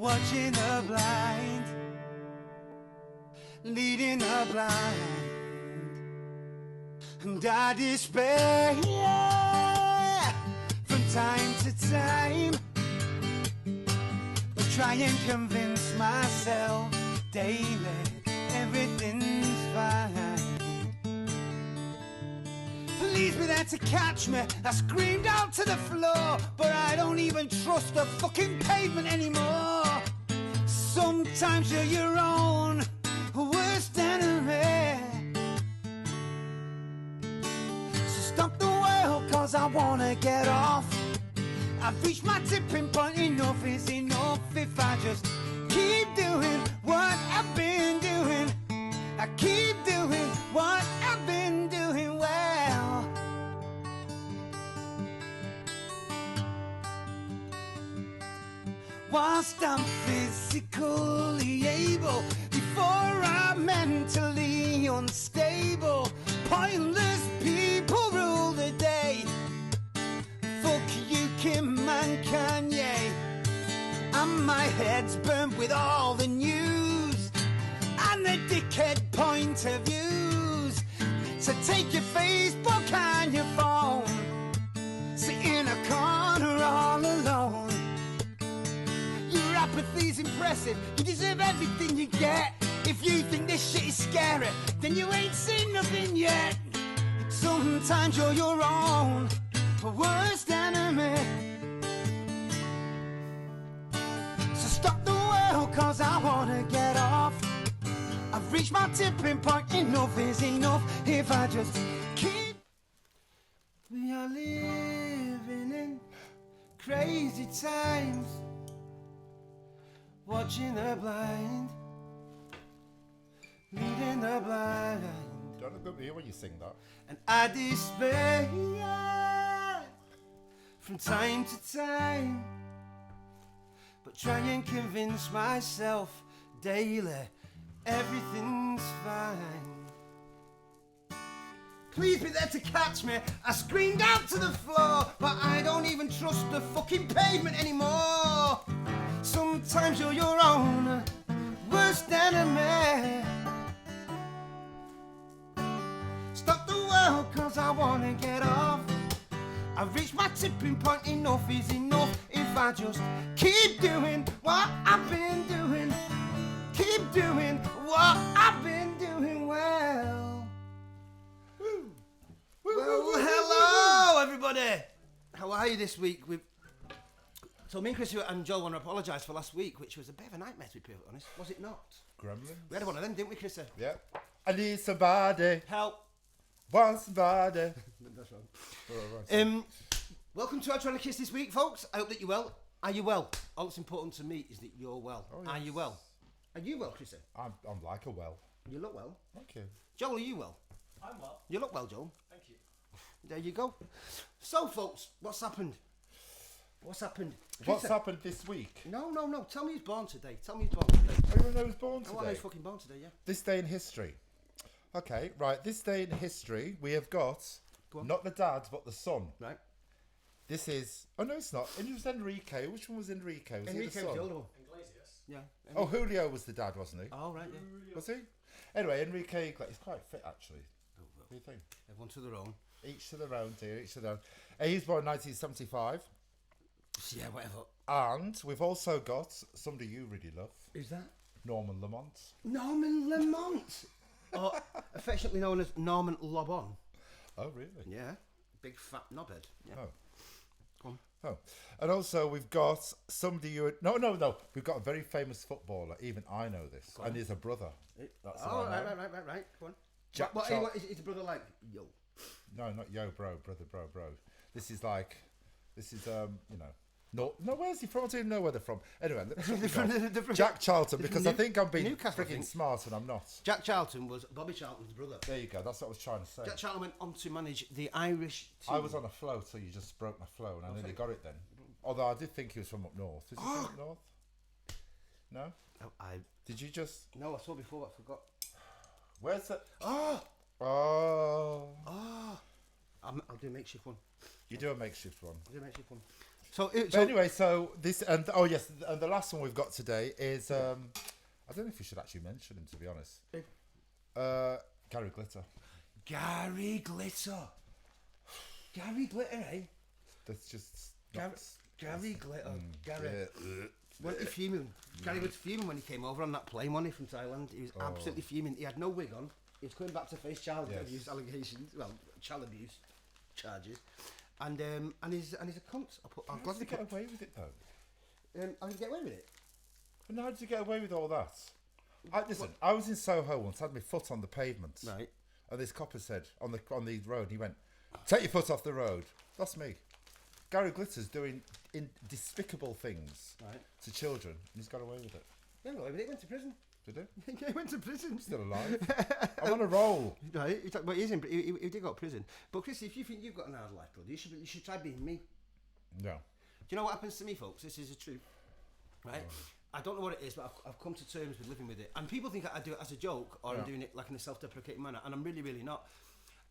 watching the blind, leading the blind, and I despair from time to time. I try and convince myself daily everything's fine. Please be there to catch me. I screamed out to the floor, but I don't even trust the fucking pavement anymore. Sometimes you're your own worst enemy. So stop the world, cause I wanna get off. I've reached my tipping point, enough is enough. If I just keep doing what I've been doing, I keep doing what I've been doing well. Whilst I'm physically able, before I'm mentally unstable, pointless people rule the day. Fuck you, Kim and Kanye, and my head's burnt with all the news and the dickhead point of views. So take your Facebook and your phone, sit in a corner all alone. Your apathy's impressive, you deserve everything you get. If you think this shit is scary, then you ain't seen nothing yet. Sometimes you're your own worst enemy. So stop the world, cause I wanna get off. I've reached my tipping point, enough is enough. If I just keep. We are living in crazy times, watching the blind, leading the blind. Don't look at me when you sing that. And I despair from time to time, but try and convince myself daily everything's fine. Please be there to catch me. I screamed out to the floor, but I don't even trust the fucking pavement anymore. Sometimes you're your own worst enemy. Stop the world, cause I wanna get off. I've reached my tipping point, enough is enough. If I just keep doing what I've been doing, keep doing what I've been doing well. Woo. Well, hello everybody. How are you this week? So me and Chris and Joel want to apologise for last week, which was a bit of a nightmare to be perfectly honest. Was it not? Gremlins? We had one of them, didn't we, Chris? Yeah. I need somebody. Help. Want somebody. That's right. Welcome to Anarchist this week, folks. I hope that you're well. Are you well? All that's important to me is that you're well. Oh, yes. Are you well? Are you well, Chris? I'm like a well. You look well. Thank you. Joel, are you well? I'm well. You look well, Joel. Thank you. There you go. So, folks, what's happened? What's happened? What's happened this week? No. Tell me who's born today. Tell me who's born today. Everyone knows born I want to know who's today. fucking born today, yeah. This day in history. Okay, right. This day in history, we have got not the dad, but the son. Right. This is. Oh no, it's not. It was Enrique. Which one was Enrique? Was Enrique he the was son? the older one. Iglesias. Yeah. Oh, Julio was the dad, wasn't he? Oh, right, yeah. Was he? Anyway, Enrique, he's quite fit actually. What do you think? Everyone to their own. Each to their own, dear. Each to their own. He was born in 1975. Yeah, whatever. And we've also got somebody you really love, Who's that? Norman Lamont. Norman Lamont. Or affectionately known as Norman Lobon. Oh, really? Yeah. Big fat knobhead. Yeah. Oh. Go on. Oh. And also we've got somebody you... No. We've got a very famous footballer. Even I know this. And he's a brother. That's Oh, what I know. right. Go on. Jack What Char- is his brother like? Yo. No, not yo, bro. Brother, bro. This is, No, where's he from? I don't even know where they're from. Anyway, Jack Charlton, because I think I'm being Newcastle, I freaking think. smart and I'm not. Jack Charlton was Bobby Charlton's brother. There you go. That's what I was trying to say. Jack Charlton went on to manage the Irish team. I was on a flow till you just broke my flow and I nearly got it then. Although I did think he was from up north. Is he from up north? No? Did you just... No, I saw before, but I forgot. Where's that? Oh! Oh. I'll do a makeshift one. You do a makeshift one. I'll do a makeshift one. But anyway, so this and and the last one we've got today is I don't know if we should actually mention him, to be honest. Gary Glitter. Gary Glitter. Gary Glitter, eh? That's just Gary Glitter. Gary. Yeah. Wasn't he fuming? Gary was fuming when he came over on that plane, wasn't he, from Thailand? He was absolutely fuming. He had no wig on. He was coming back to face child abuse allegations. Well, child abuse charges. And he's a cunt. I'm glad to get away with it though. How did he get away with it? And how did he get away with all that? Listen, I was in Soho once, had my foot on the pavement, right? And this copper said on the road, he went, "Take your foot off the road." That's me. Gary Glitter's doing despicable things to children, and he's got away with it. He got away with it. He went to prison. Did he? He went to prison. Still alive. I'm on a roll. Right, but he did go to prison. But Chris, if you think you've got an hard life, bud, you should try being me. No. Do you know what happens to me, folks? This is the truth, right? I don't know what it is, but I've come to terms with living with it. And people think I do it as a joke, or I'm doing it like in a self-deprecating manner, and I'm really, really not.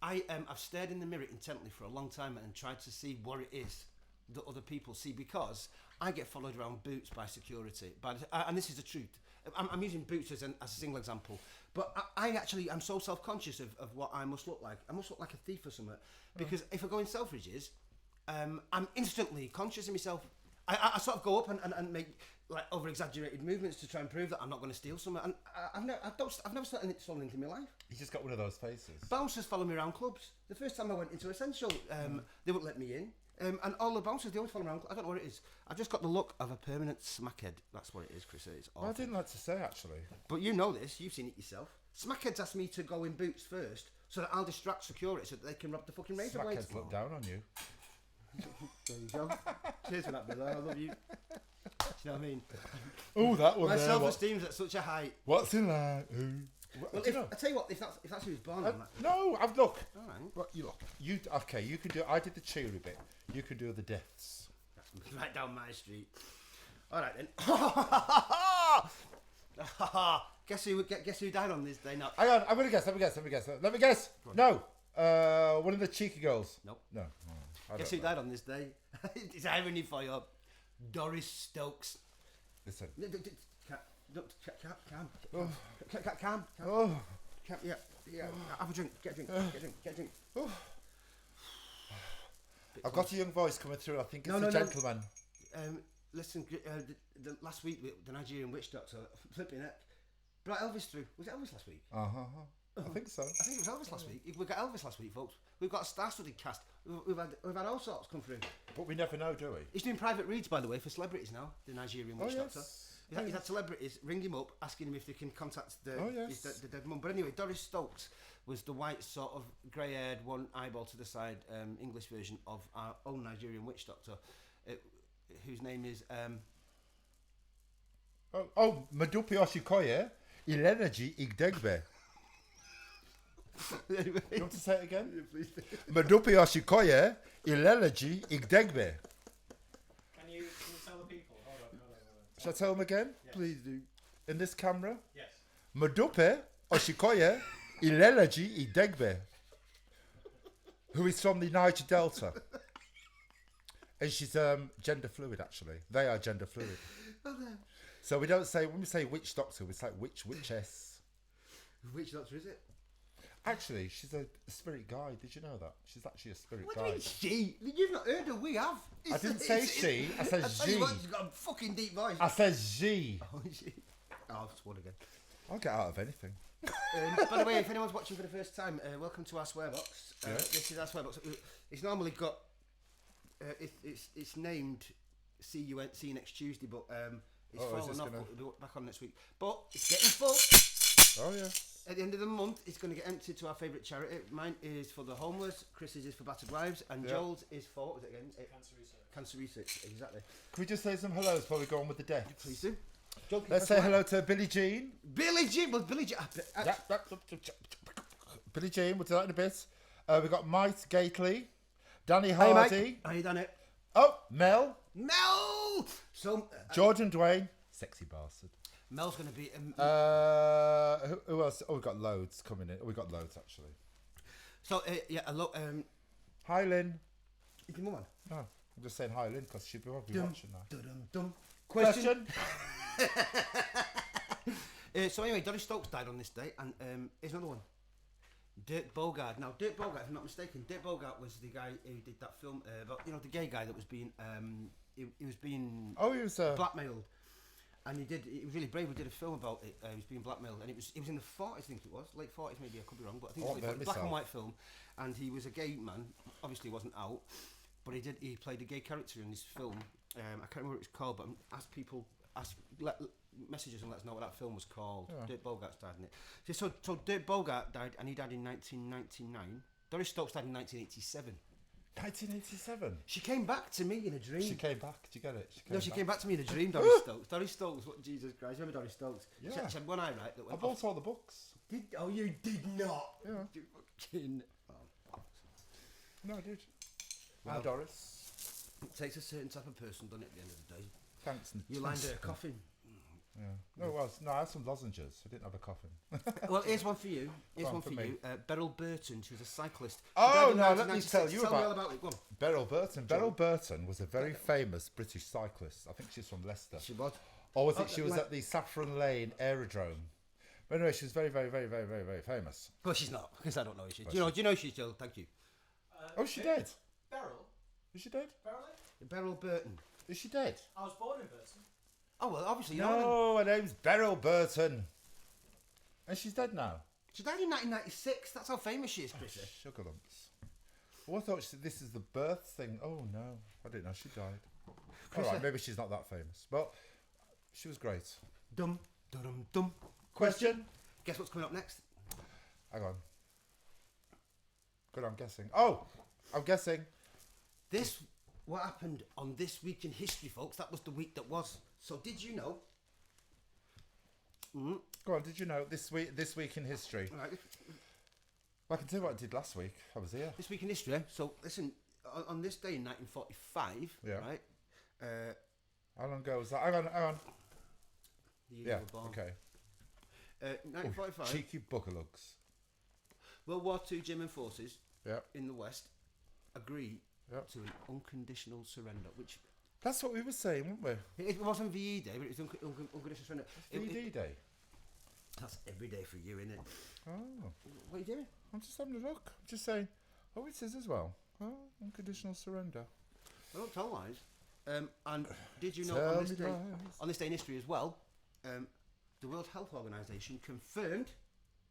I've stared in the mirror intently for a long time and tried to see what it is that other people see, because I get followed around Boots by security. And this is the truth. I'm using Boots as a single example, but I'm so self-conscious of what I must look like. I must look like a thief or something, because if I go in Selfridges, I'm instantly conscious of myself. I sort of go up and make like over-exaggerated movements to try and prove that I'm not going to steal something. And I've never stolen anything in my life. He's just got one of those faces. Bouncers follow me around clubs. The first time I went into Essential, they wouldn't let me in. And all the bouncers, they always follow me around. I don't know what it is. I've just got the look of a permanent smackhead. That's what it is, Chris. It's awful. Well, I didn't like to say, actually. But you know this. You've seen it yourself. Smackheads ask me to go in Boots first so that I'll distract security so that they can rob the fucking razor blades. Smackheads look down on you. There you go. Cheers for that, brother. I love you. Do you know what I mean? Oh, that one. My self-esteem's at such a height. What's in there? Well, I tell you what, if that's who was born on that. No, look. All right. Well, you look. You can do. I did the cheery bit. You can do the deaths. That's right down my street. All right then. Guess who died on this day? Not. Hang on, I'm gonna guess. Let me guess. No. One of the cheeky girls. Nope. No. Guess who died on this day? It's irony for you. Doris Stokes. Listen. Calm. Oh. Yeah. Have a drink. Get a drink. Oh. I've got a young voice coming through. I think it's a gentleman. Listen, the last week the Nigerian witch doctor flipping it brought Elvis through. Was it Elvis last week? I think so. I think it was Elvis last week. We got Elvis last week, folks. We've got a star-studded cast. We've had all sorts come through. But we never know, do we? He's doing private reads, by the way, for celebrities now. The Nigerian witch doctor. He's had celebrities ring him up, asking him if they can contact the dead mum. But anyway, Doris Stokes was the white, sort of grey-haired, one eyeball to the side English version of our own Nigerian witch doctor, whose name is. Madupi Oshikoye, Ilenaji Igdegbe. Anyway. You want to say it again? Yeah, please. Madupi Oshikoye, Ilenaji Igdegbe. Can you tell the people? Hold on. Shall I tell them again? Yes. Please do. In this camera? Yes. Madupe Oshikoye, Ilenaji Igdegbe. Who is from the Niger Delta. And she's gender fluid, actually. They are gender fluid. So we don't say, when we say witch doctor, we say witchess. Which doctor is it? Actually, she's a spirit guide. Did you know that? She's actually a spirit What guide. do you mean she? You've not heard her, we have. I didn't say she, I said I tell you she. what, she's got a fucking deep voice. I said she. Oh, I'll swear again. I'll get out of anything. By the way, if anyone's watching for the first time, welcome to our swear box. Yeah. This is our swear box. It's normally got. It's named see you next Tuesday, but it's fallen off. But we'll be back on next week. But it's getting full. Oh yeah. At the end of the month, it's going to get emptied to our favourite charity. Mine is for the homeless. Chris's is for battered wives, and Joel's is for what was it again? Cancer research. Exactly. Can we just say some hellos before we go on with the deaths? Please do. Let's say hello to Billie Jean. Billie Jean. Well, Billie Jean. Billie Jean. We'll do that in a bit. We've got Mike Gately, Danny Hey, Hardy. Mike. How you done it? Oh, Mel. So Jordan Dwayne. Sexy bastard. Mel's going to be. Who else? Oh, we've got loads coming in. We've got loads actually. So yeah, a lot. Hi, Lynn. Is your mum on? Oh. I'm just saying hi, Lynn, because she'll be probably watching now. Question. So anyway, Doris Stokes died on this day, and here's another one. Dirk Bogarde. Now, Dirk Bogarde, if I'm not mistaken, Dirk Bogarde was the guy who did that film about, you know, the gay guy that was being, he was being Oh, he was blackmailed, and he was really brave. We did a film about it. He was being blackmailed, and it was in the 40s, I think it was, late 40s maybe. I could be wrong, but I think it was a black and white film, and he was a gay man. Obviously, he wasn't out, but he played a gay character in this film. I can't remember what it was called, but messages and let us know what that film was called. Yeah. Dirk Bogarde died in it. So Dirk Bogarde died, and he died in 1999. Doris Stokes died in 1987. 1987. She came back to me in a dream. She came back. Did you get it? She came back to me in a dream. Doris Stokes. Doris Stokes. What, Jesus Christ? Remember Doris Stokes? Yeah. She had one eye, right? That I went bought off. all the books. Oh, you did not. Yeah. You fucking. No, I did. Well, Hi, Doris. It takes a certain type of person, doesn't it? At the end of the day. Thanks. You lined her a coffin. Yeah. No, it was. No, I had some lozenges. I didn't have a coffin. Well, here's one for you. Here's one for me. you. Beryl Burton. She was a cyclist. Oh, no, let me tell you Tell me all about about it. Go on. Beryl Burton. Beryl Burton was a very famous British cyclist. I think she's from Leicester. She was. Or was it she was at the Saffron Lane Aerodrome? But anyway, she was very, very, very, very, very, very famous. Well, she's not, because I don't know who she is. Do you know she's still? Thank you. Oh, is she dead? Beryl? Is she dead? Beryl Burton. Is she dead? I was born in Burton. Oh, well, obviously, you know. No, her name's Beryl Burton. And she's dead now. She died in 1996. That's how famous she is, Chrissy. Sugar lumps. Well, I thought this is the birth thing. Oh, no. I didn't know she died. All right, maybe she's not that famous. But she was great. Dum. Question? Guess what's coming up next? Hang on. Good, I'm guessing. Oh, I'm guessing. What happened on This Week in History, folks? That was the week that was. So did you know? Go on, did you know this week in history? Right. Well, I can tell you what I did last week. I was here. This Week in History. So listen, on this day in 1945, Yeah. right? How long ago was that? Hang on. The year Yeah, you were born. okay. 1945. Cheeky buckalugs. World War II German forces Yeah. in the West agree Yep. to an unconditional surrender, which That's what we were saying, weren't we? it wasn't VE Day, but it was unconditional surrender. VD Day. That's every day for you, innit? Oh, What are you doing? I'm just having a look. I'm just saying. Oh, it is as well. Oh, unconditional surrender. I don't tell lies. And did you know Tell on this me day, lies. on this day in history as well, the World Health Organization confirmed.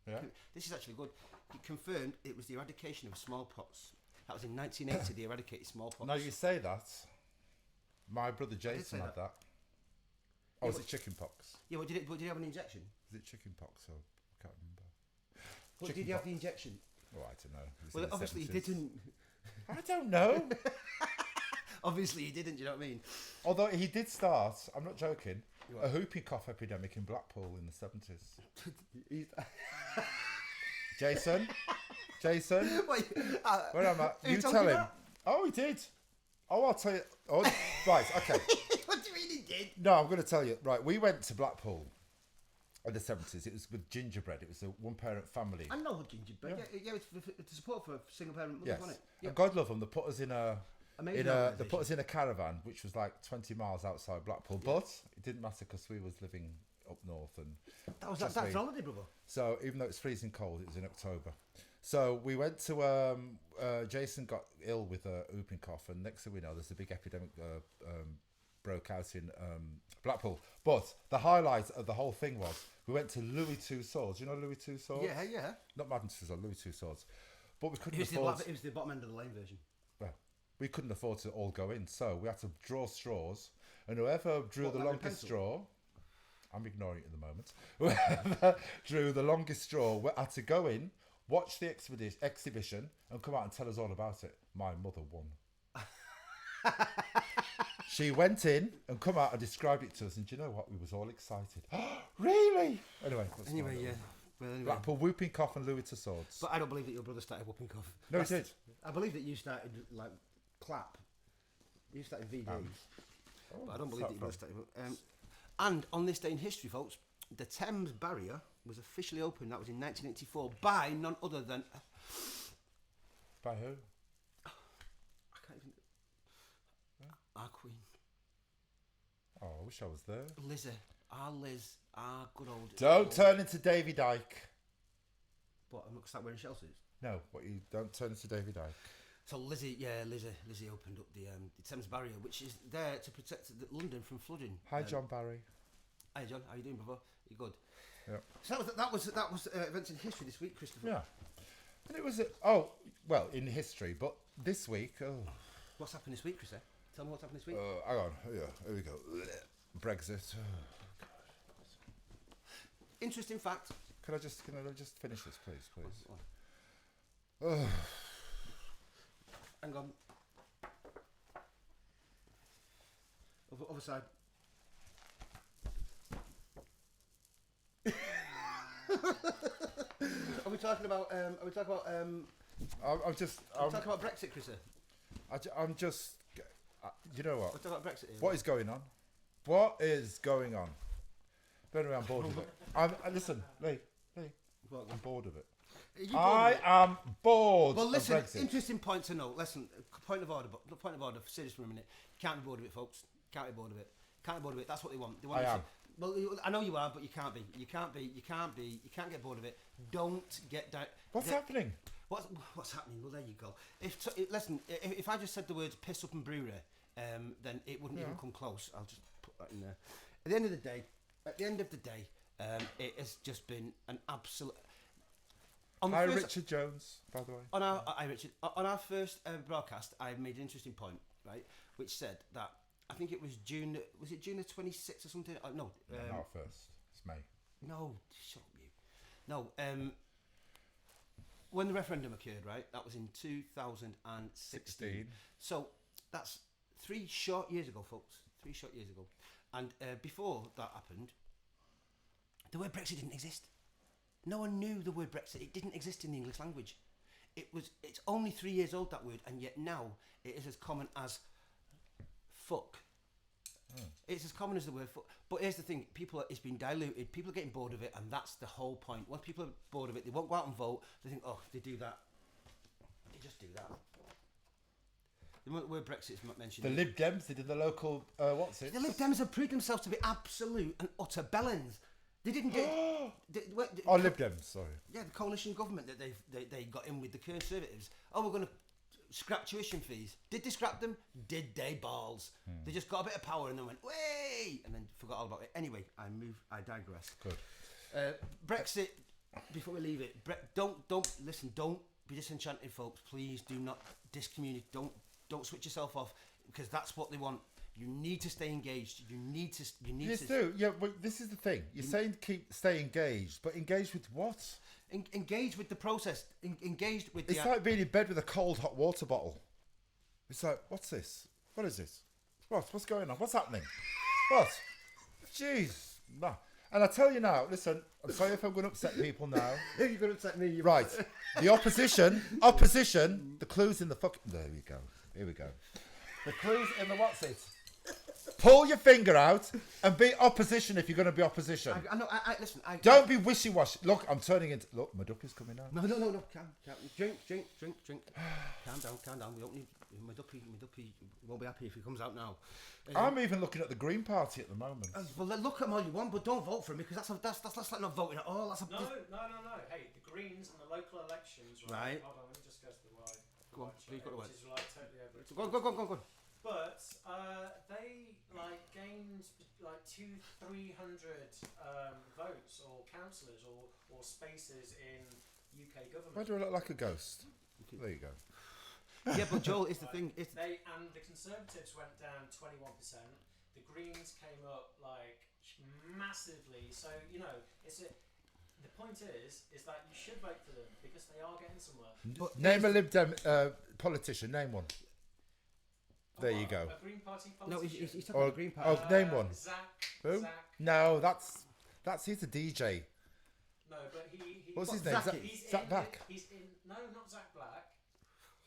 Yeah. This is actually good. It confirmed it was the eradication of smallpox. That was in 1980. They eradicated smallpox. Now you say that. My brother Jason say had that. that. Yeah, Oh, was but- it chicken pox? Yeah, but did he have an injection? Is it chicken pox? Oh, I can't remember. But Chicken did he have pox. the injection? Oh, I don't know. It was Well, in the obviously 70s. he didn't. I don't know. Obviously he didn't. Do you know what I mean? Although he did start, I'm not joking, a whooping cough epidemic in Blackpool in the 70s. Jason? Wait, Where am I? who You told tell you him. that? Oh, he did. Oh, I'll tell you. Oh, right, okay. what do you mean he did? No, I'm going to tell you. Right, we went to Blackpool in the 70s. It was with gingerbread. It was a one-parent family. I know gingerbread. Yeah, it's support for single-parent mothers, Yes. wasn't it? Yeah. And God love them. They put us in a... Amazing they organisation. put us in a caravan, which was like 20 miles outside Blackpool. But it didn't matter because we was living up north. And That's trust an me. holiday, brother. So even though it's freezing cold, it was in October. So we went to Jason got ill with a whooping cough, and next thing we know, there's a big epidemic broke out in Blackpool. But the highlight of the whole thing was we went to Louis Tussauds. You know Louis Tussauds? Yeah. Not Madame Tussauds, Louis Tussauds. But we couldn't It afford. was the bottom end of the lane version. Well, we couldn't afford to all go in, so we had to draw straws, and whoever drew What, the like with longest pencil? straw. I'm ignoring it at the moment. Whoever drew the longest straw had to go in, watch the exhibition, and come out and tell us all about it. My mother won. She went in and come out and described it to us, and do you know what? We was all excited. Really? Anyway. that's my Anyway, little- yeah. Well, anyway. Blackpool whooping cough and Louis Tussauds. But I don't believe that your brother started whooping cough. No, he did. I believe that you started like clap. You started VDs. But I don't believe that your brother started. And on this day in history, folks, the Thames Barrier was officially opened. That was in 1984 by none other than. By who? I can't even. our queen. Oh, I wish I was there. Lizzie. Our Liz. Our good old... Don't turn into Davy Dyke. What, I'm not start wearing shell suits? No, what you don't turn into Davy Dyke. So Lizzie opened up the Thames Barrier, which is there to protect London from flooding. Hi, John Barry. Hi, John. How you doing, brother? You good? Yeah. So that was events in history this week, Christopher. Yeah. And it was in history, but this week. Oh. What's happened this week, Chris? Tell me what's happened this week. Hang on. Yeah, here we go. Brexit. Oh, Interesting fact. Can I just finish this, please? Hang on. Other side. Are we talking about? I'm just. talking about Brexit, Chris. I'm just. You know what? We're talking about Brexit here. What is going on? What is going on? Anyway, I'm bored of it. Listen, Lee. I'm bored of it. I am bored. Well, listen. Of Brexit. Interesting point to note. Listen. Point of order. Serious for a minute. Can't be bored of it, folks. Can't be bored of it. That's what they want. They want. I am. Well, I know you are, but you can't be. You can't get bored of it. Don't get down. What's happening? What's happening? Well, there you go. Listen, if I just said the words "piss up" and brewery, then it wouldn't even come close. I'll just put that in there. At the end of the day, it has just been an absolute. Hi, Richard Jones, by the way. On our first broadcast, I made an interesting point, right, which said that I think it was June. Was it June the 26th or something? No. Not first. It's May. No, shut up, you. No. When the referendum occurred, right? That was in 2016. So that's 3 short years ago, folks. 3 short years ago. And before that happened, the word Brexit didn't exist. No one knew the word Brexit. It didn't exist in the English language. It's only 3 years old, that word, and yet now it is as common as fuck. It's as common as the word fuck. But here's the thing, it's been diluted, people are getting bored of it, and that's the whole point. Once people are bored of it, they won't go out and vote. They think, oh, they do that. They just do that. The word Brexit is not mentioned. The Lib Dems, they did the local, what's it? The Lib Dems have proved themselves to be absolute and utter bellends. They didn't get... Lib Dems, sorry. Yeah, the coalition government that they got in with the Conservatives. Oh, we're going to scrap tuition fees. Did they scrap them? Did they balls? They just got a bit of power and then went, way! And then forgot all about it. Anyway, I digress. Good. Brexit, before we leave it, don't be disenchanted, folks. Please do not discommunicate. Don't switch yourself off, because that's what they want. You need to stay engaged. You need to. Yes, do. Yeah, but this is the thing. You're saying stay engaged, but engaged with what? Engage with the process. Engaged with. It's like being in bed with a cold hot water bottle. It's like, what's this? What is this? What's going on? What's happening? What? Jeez, nah. And I tell you now, listen. I'm sorry if I'm going to upset people now. You're going to upset me. Right. The opposition. The clues in the fucking. There we go. Here we go. The clues in the what's it? Pull your finger out and be opposition if you're going to be opposition. I know. Listen. Don't be wishy-washy. Look, I'm turning into... Look, my duck is coming out. No. Calm. Drink. Calm down. We don't need... My duppy won't be happy if he comes out now. I'm even looking at the Green Party at the moment. Well, look at him all you want, but don't vote for him, because that's like not voting at all. No. Hey, the Greens and the local elections, right? Hold on, let me just go to the wide. Go on, please go to the wide. Which is like totally over. Go. But they gained 200-300 votes or councillors or spaces in UK government. Why do I look like a ghost? There you go. Yeah, but Joel, it's the thing. And the Conservatives went down 21%. The Greens came up massively. So the point is that you should vote for them because they are getting somewhere. But name a Lib Dem politician. Name one. There you go. A Green Party politician. No, he's talking about Green Party. Name one. Zach. Who? Zach. No, he's a DJ. No, but he What's his name? Zach Back. No, not Zach Black.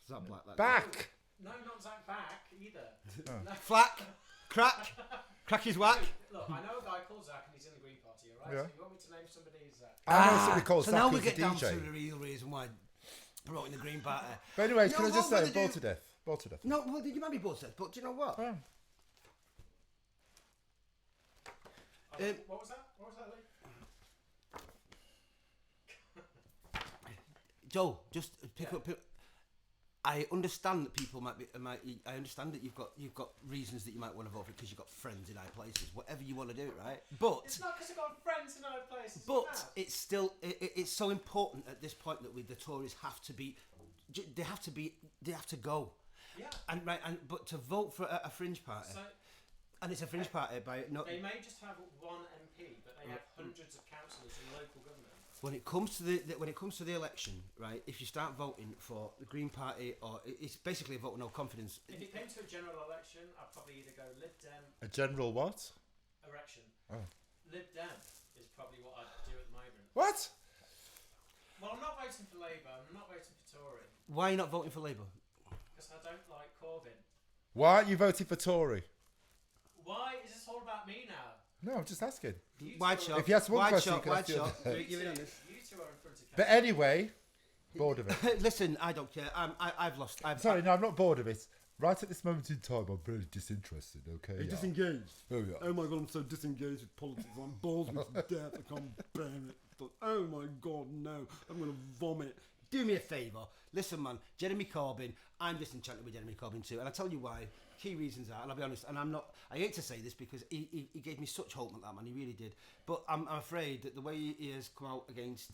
Zach Black. Back. No, not Zach Back either. Oh. No. Flack. Crack his whack. Look, I know a guy called Zach and he's in the Green Party, alright? Yeah. So you want me to name somebody as Zach? I know somebody called so Zach now we who's get a down DJ. to the real reason why I brought in the Green Party. But anyways, You can I know just what say, we're bored gonna to death. No, well, you might be bored to death, but do you know what? Yeah. What was that? What was that, Lee? Joe, just pick up. I understand that people might be. I understand that you've got reasons that you might want to vote for because you've got friends in high places. Whatever you want to do, right? But it's not because I've got friends in high places. But it's still it's so important at this point that the Tories have to be. They have to go. Yeah. But to vote for a fringe party. So, and it's a fringe party by no. They may just have one MP, but they have hundreds of councillors in local government. When it comes to the election, right? If you start voting for the Green Party, or it's basically a vote of no confidence. If it came to a general election, I'd probably either go Lib Dem. A general what? Erection. Oh. Lib Dem is probably what I'd do at the moment. What? Well, I'm not voting for Labour. I'm not voting for Tory. Why are you not voting for Labour? Because I don't like Corbyn. Why aren't you voting for Tory? Why is this all about me now? No, I'm just asking. Wide shot. If you ask one wide question, shot, you can ask the shot. other. You two are in front of But anyway, bored of it. Listen, I don't care. I've lost. Sorry, no, I'm not bored of it. Right at this moment in time, I'm really disinterested, okay? You're disengaged. Oh, yeah. Oh my god, I'm so disengaged with politics. I'm balls with death. I can't bear it. But, oh my god, no. I'm going to vomit. Do me a favour. Listen, man. Jeremy Corbyn. I'm disenchanted with Jeremy Corbyn too, and I'll tell you why. Key reasons are, and I'll be honest, and I hate to say this because he gave me such hope, that man. He really did. But I'm afraid that the way he has come out against.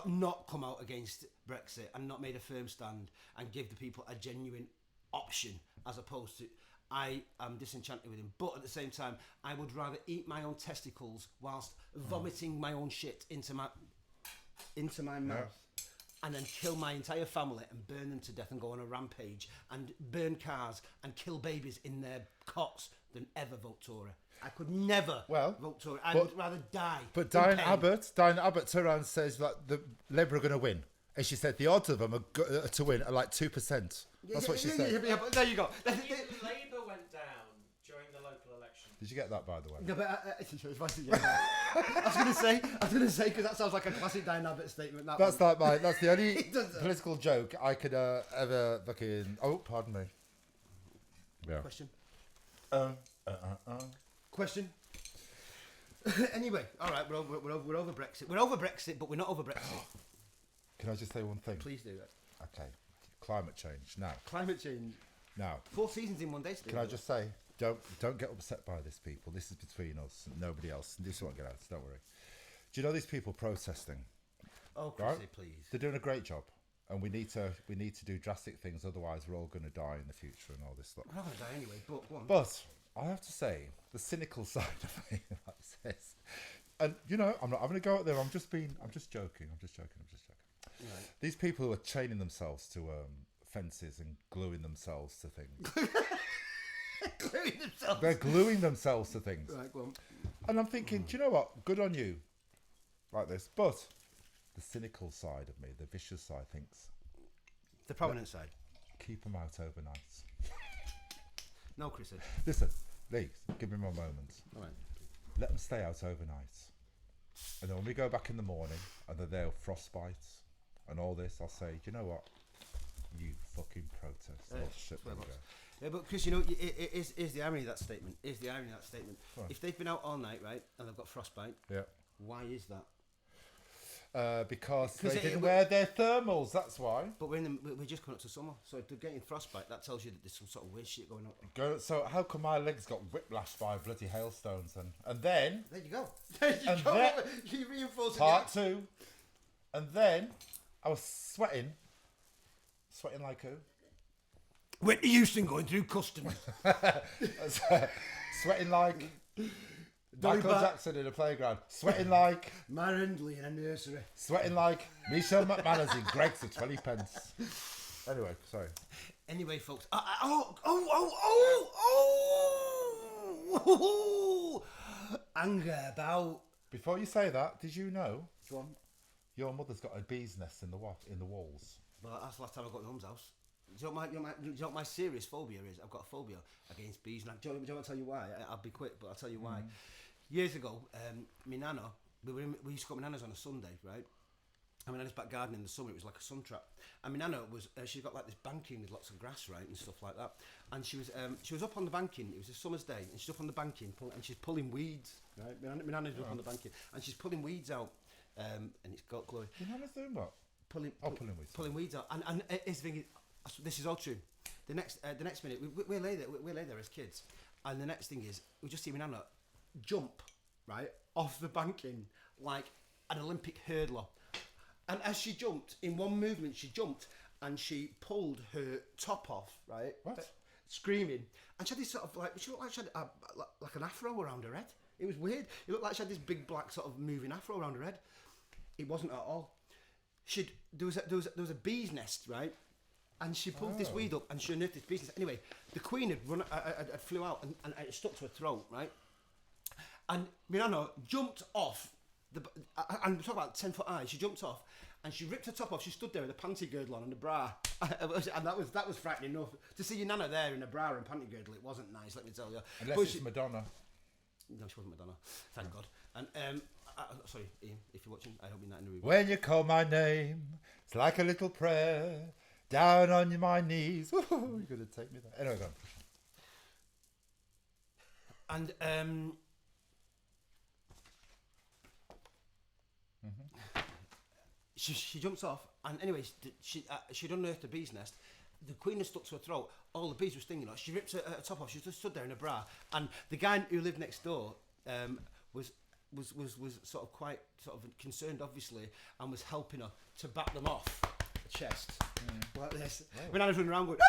Not come out against Brexit and not made a firm stand and give the people a genuine option as opposed to I am disenchanted with him, but at the same time I would rather eat my own testicles whilst vomiting my own shit into my mouth and then kill my entire family and burn them to death and go on a rampage and burn cars and kill babies in their cots than ever vote Tory. I could never vote Tory. I would rather die. But Diane Abbott turned around and says like the Labour are going to win, and she said the odds of them are to win are like 2%. That's what she said. Yeah, but there you go. Labour went down during the local election. Did you get that, by the way? No, but I was going to say because that sounds like a classic Diane Abbott statement. That's the only political joke I could ever fucking. Oh, pardon me. Yeah. Question. Question. Anyway, all right, we're over Brexit. We're over Brexit, but we're not over Brexit. Can I just say one thing? Please do that. Okay. Climate change. Now. Climate change. Now. 4 seasons in one day. Still. Can I just say, don't get upset by this, people. This is between us and nobody else. This won't get out. Don't worry. Do you know these people protesting? Oh, Chrissy, please. They're doing a great job, and we need to do drastic things. Otherwise, we're all going to die in the future and all this stuff. We're not going to die anyway. But go on. But I have to say, the cynical side of me, like this, and you know, I'm not having a go at them. I'm just joking. Right. These people who are chaining themselves to fences and gluing themselves to things. Gluing themselves. They're gluing themselves to things. Right, go on. And I'm thinking, do you know what? Good on you. Like this. But the cynical side of me, the vicious side, thinks. The prominent side. Keep them out overnight. No, Chrissy. Listen, please, give me my moments. All right. Let them stay out overnight. And then when we go back in the morning and they're there frostbite and all this, I'll say, do you know what? You fucking protest. Oh, shit, there we go. Yeah, but Chris, you know, is the irony of that statement? Right. If they've been out all night, right, and they've got frostbite, why is that? Because they didn't wear their thermals, that's why. But we're just coming up to summer, so if they're getting frostbite, that tells you that there's some sort of weird shit going on. So how come my legs got whiplashed by bloody hailstones and then... There you go. There you go. Then, you reinforce part 2. And then I was sweating. Sweating like who? Whitney Houston going through customs. Sweating like... Michael Jackson in a playground. Sweating like... Mara Hindley in a nursery. Sweating like Michelle McManus in Greg's for 20 pence. Anyway, sorry. Anyway, folks. Anger about... Before you say that, did you know... Go on. Your mother's got a bee's nest in the walls. Well, that's the last time I got to Mum's house. Do you know what my serious phobia is? I've got a phobia against bees. And do you want to tell you why? I'll be quick, but I'll tell you why. Years ago, my nana, we used to go to my nana's on a Sunday, right? I mean, Nana's back garden in the summer, it was like a sun trap. I mean, Nana was, she's got like this banking with lots of grass, right, and stuff like that. And she was up on the banking, it was a summer's day, and she's up on the banking, and she's pulling weeds, right? My Nana's up on the banking, and she's pulling weeds out, and it's got glory. Your Nana's doing what? Pulling weeds. Pulling weeds out. And his thing is, this is all true. The next minute, we lay there as kids, and the next thing is, we just see my Nana jump, right, off the banking, like an Olympic hurdler. And as she jumped, in one movement, she jumped and she pulled her top off, right? What? Screaming. And she had this sort of she looked like she had like an afro around her head. It was weird. It looked like she had this big black sort of moving afro around her head. It wasn't at all. There was a bee's nest, right? And she pulled this weed up and she unearthed this bee's nest. Anyway, the queen had flew out and it stuck to her throat, right? And Mirano jumped off. And we're talking about 10-foot high. She jumped off and she ripped her top off. She stood there with a panty girdle on and a bra, and that was frightening enough. To see your Nana there in a bra and panty girdle, it wasn't nice. Let me tell you. Unless it's Madonna. No, she wasn't Madonna. Thank God. And sorry, Ian, if you're watching, I hope you're not in the room. When you call my name, it's like a little prayer. Down on my knees. You're gonna take me there. Anyway, go on. And She jumps off, and anyway, she'd unearthed the bee's nest. The queen had stuck to her throat. All the bees were stinging her. She ripped her top off. She just stood there in a bra, and the guy who lived next door was sort of quite sort of concerned, obviously, and was helping her to back them off the chest like this. When I was running around going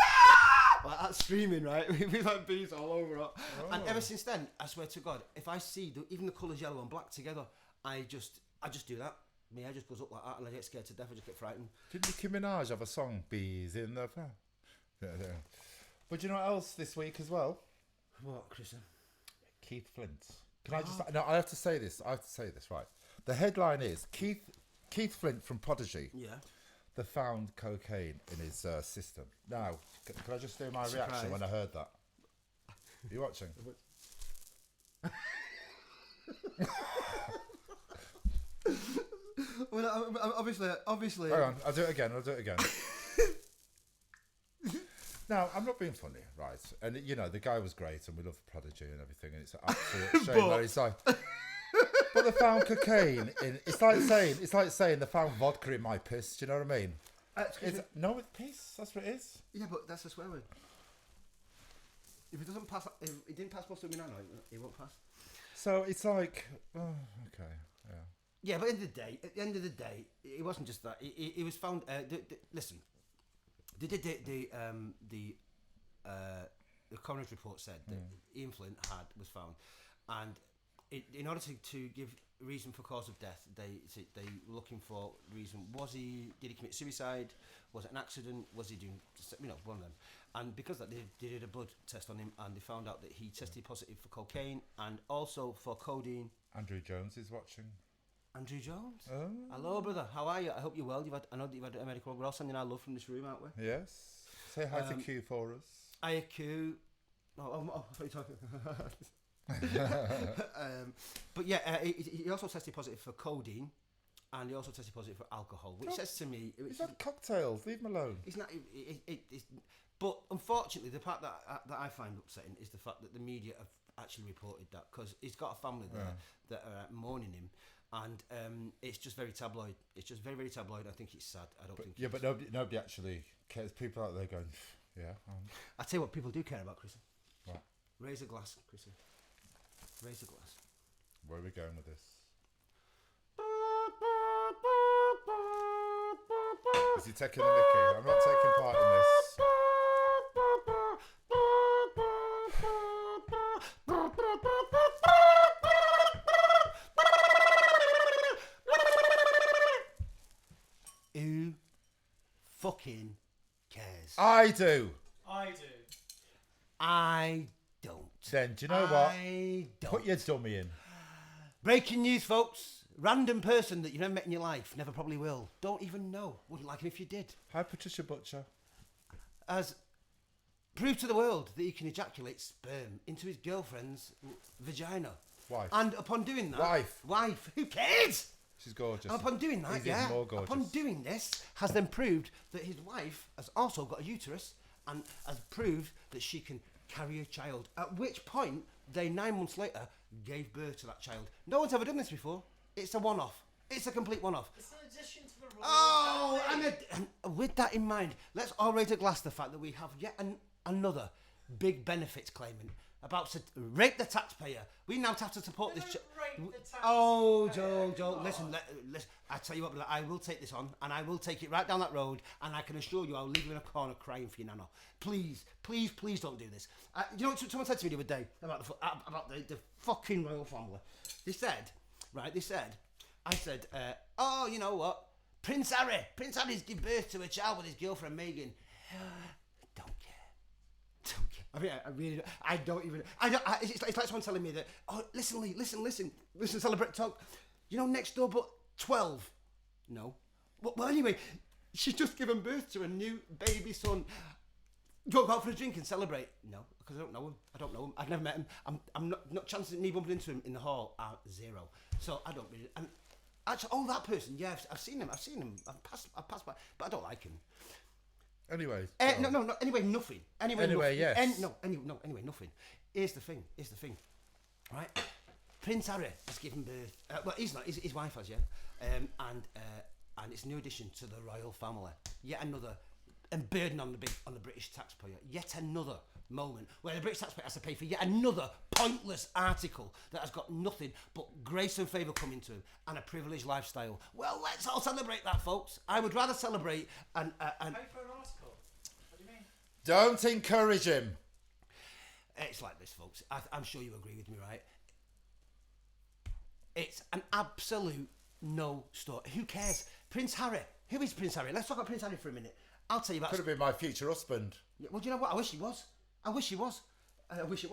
like that, screaming, right, with like bees all over her. And ever since then, I swear to God, if I see even the colours yellow and black together, I just do that. My hair just goes up like that and I get scared to death. I just get frightened. Didn't Nicki Minaj have a song, Bees in the... But do you know what else this week as well? What, Chris? Keith Flint. Can I just... No, I have to say this, right. The headline is, Keith Flint from Prodigy. Yeah. They found cocaine in his system. Now, can I just do my reaction when I heard that? Are you watching? Well, obviously. Hang on, I'll do it again. Now, I'm not being funny, right? And you know, the guy was great, and we love Prodigy and everything, and it's an absolute shame that he's like. But they found cocaine in. It's like saying they found vodka in my piss. Do you know what I mean? No, it's piss. That's what it is. Yeah, but that's a swear word. If it doesn't pass, if it didn't pass most of me now, it won't pass. So it's like, oh, okay, yeah. Yeah, but at the end of the day, it wasn't just that. It was found. Listen, they did the coroner's report said that Ian Flint was found, and in order to give reason for cause of death, they were looking for reason. Did he commit suicide? Was it an accident? Was he doing, one of them? And because of that, they did a blood test on him, and they found out that he tested positive for cocaine and also for codeine. Andrew Jones is watching. Andrew Jones? Oh. Hello, brother. How are you? I hope you're well. I know that you've had a medical. We're all sending our love from this room, aren't we? Yes. Say hi to Q for us. Hiya, Q. Oh, I thought you talking. But yeah, he also tested positive for codeine, and he also tested positive for alcohol, which says to me... He's had cocktails. Leave him alone. It's not... But unfortunately, the part that I find upsetting is the fact that the media have actually reported that, because he's got a family there that are mourning him. And it's just very tabloid. It's just very, very tabloid. I think it's sad. But nobody actually cares. People out there going, yeah. I tell you what people do care about, Chris. What? Raise a glass, Chris. Raise a glass. Where are we going with this? Is he taking the mickey? I'm not taking part in this. Who fucking cares? I do. I don't. Then, do you know what? I don't. Put your dummy in. Breaking news, folks. Random person that you've never met in your life, never probably will. Don't even know. Wouldn't like him if you did. Hi, Patricia Butcher. Has proved to the world that he can ejaculate sperm into his girlfriend's vagina. Wife. And upon doing that... Wife. Who cares? She's gorgeous. And upon doing that, He's even more gorgeous. upon doing this, has then proved that his wife has also got a uterus and has proved that she can carry a child. At which point, they 9 months later gave birth to that child. No one's ever done this before. It's a one-off. It's a complete one-off. It's an addition to the royal Oh, family. and with that in mind, let's all raise a glass to the fact that we have yet another big benefits claimant about to rape the taxpayer. We now have to support They this. don't rape the taxpayer. Oh, Joel, Come on. listen. I tell you what, I will take this on, and I will take it right down that road, and I can assure you, I'll leave you in a corner crying for you, Nano. Please, please, please don't do this. You know what someone said to me the other day about the fucking royal family? They said, I said, oh, you know what? Prince Harry's give birth to a child with his girlfriend Meghan. Don't care. I mean, I really don't. I don't even. It's like someone telling me that. Oh, listen, Lee, listen. Celebrate talk. You know, next door, but 12. No. Well, anyway, she's just given birth to a new baby son. Do you want to go out for a drink and celebrate? No, because I don't know him. I've never met him. I'm not chancing me bumping into him in the hall are 0. So I don't really. And actually, that person, yeah, I've seen him. I've passed by, but I don't like him. Anyways. No. Anyway, nothing. Anyway, yes. Anyway, nothing. Here's the thing. Right? Prince Harry has given birth. Well, he's not. His wife has, yeah. And it's a new addition to the royal family. Yet another, and burden on the British taxpayer. Yet another moment where the British taxpayer has to pay for yet another pointless article that has got nothing but grace and favour coming to him and a privileged lifestyle. Well, let's all celebrate that, folks. I would rather celebrate and Pay for an article. What do you mean? Don't encourage him. It's like this, folks. I'm sure you agree with me, right? It's an absolute no story. Who cares? Prince Harry. Who is Prince Harry? Let's talk about Prince Harry for a minute. I'll tell you about. Could have been my future husband. Yeah, well, do you know what? I wish he was. I wish it was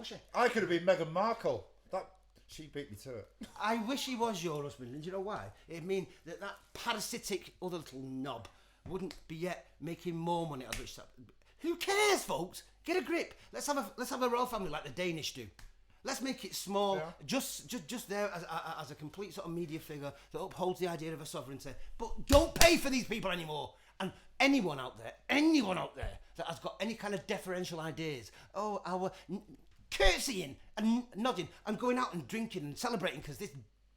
she. I could have been Meghan Markle. She beat me to it. I wish he was your husband. And do you know why? It'd mean that parasitic other little knob wouldn't be yet making more money out of it. Who cares, folks? Get a grip. Let's have a royal family like the Danish do. Let's make it small, Yeah. just there as a complete sort of media figure that upholds the idea of a sovereignty. But don't pay for these people anymore. And anyone out there that has got any kind of deferential ideas, our curtsying and nodding and going out and drinking and celebrating because this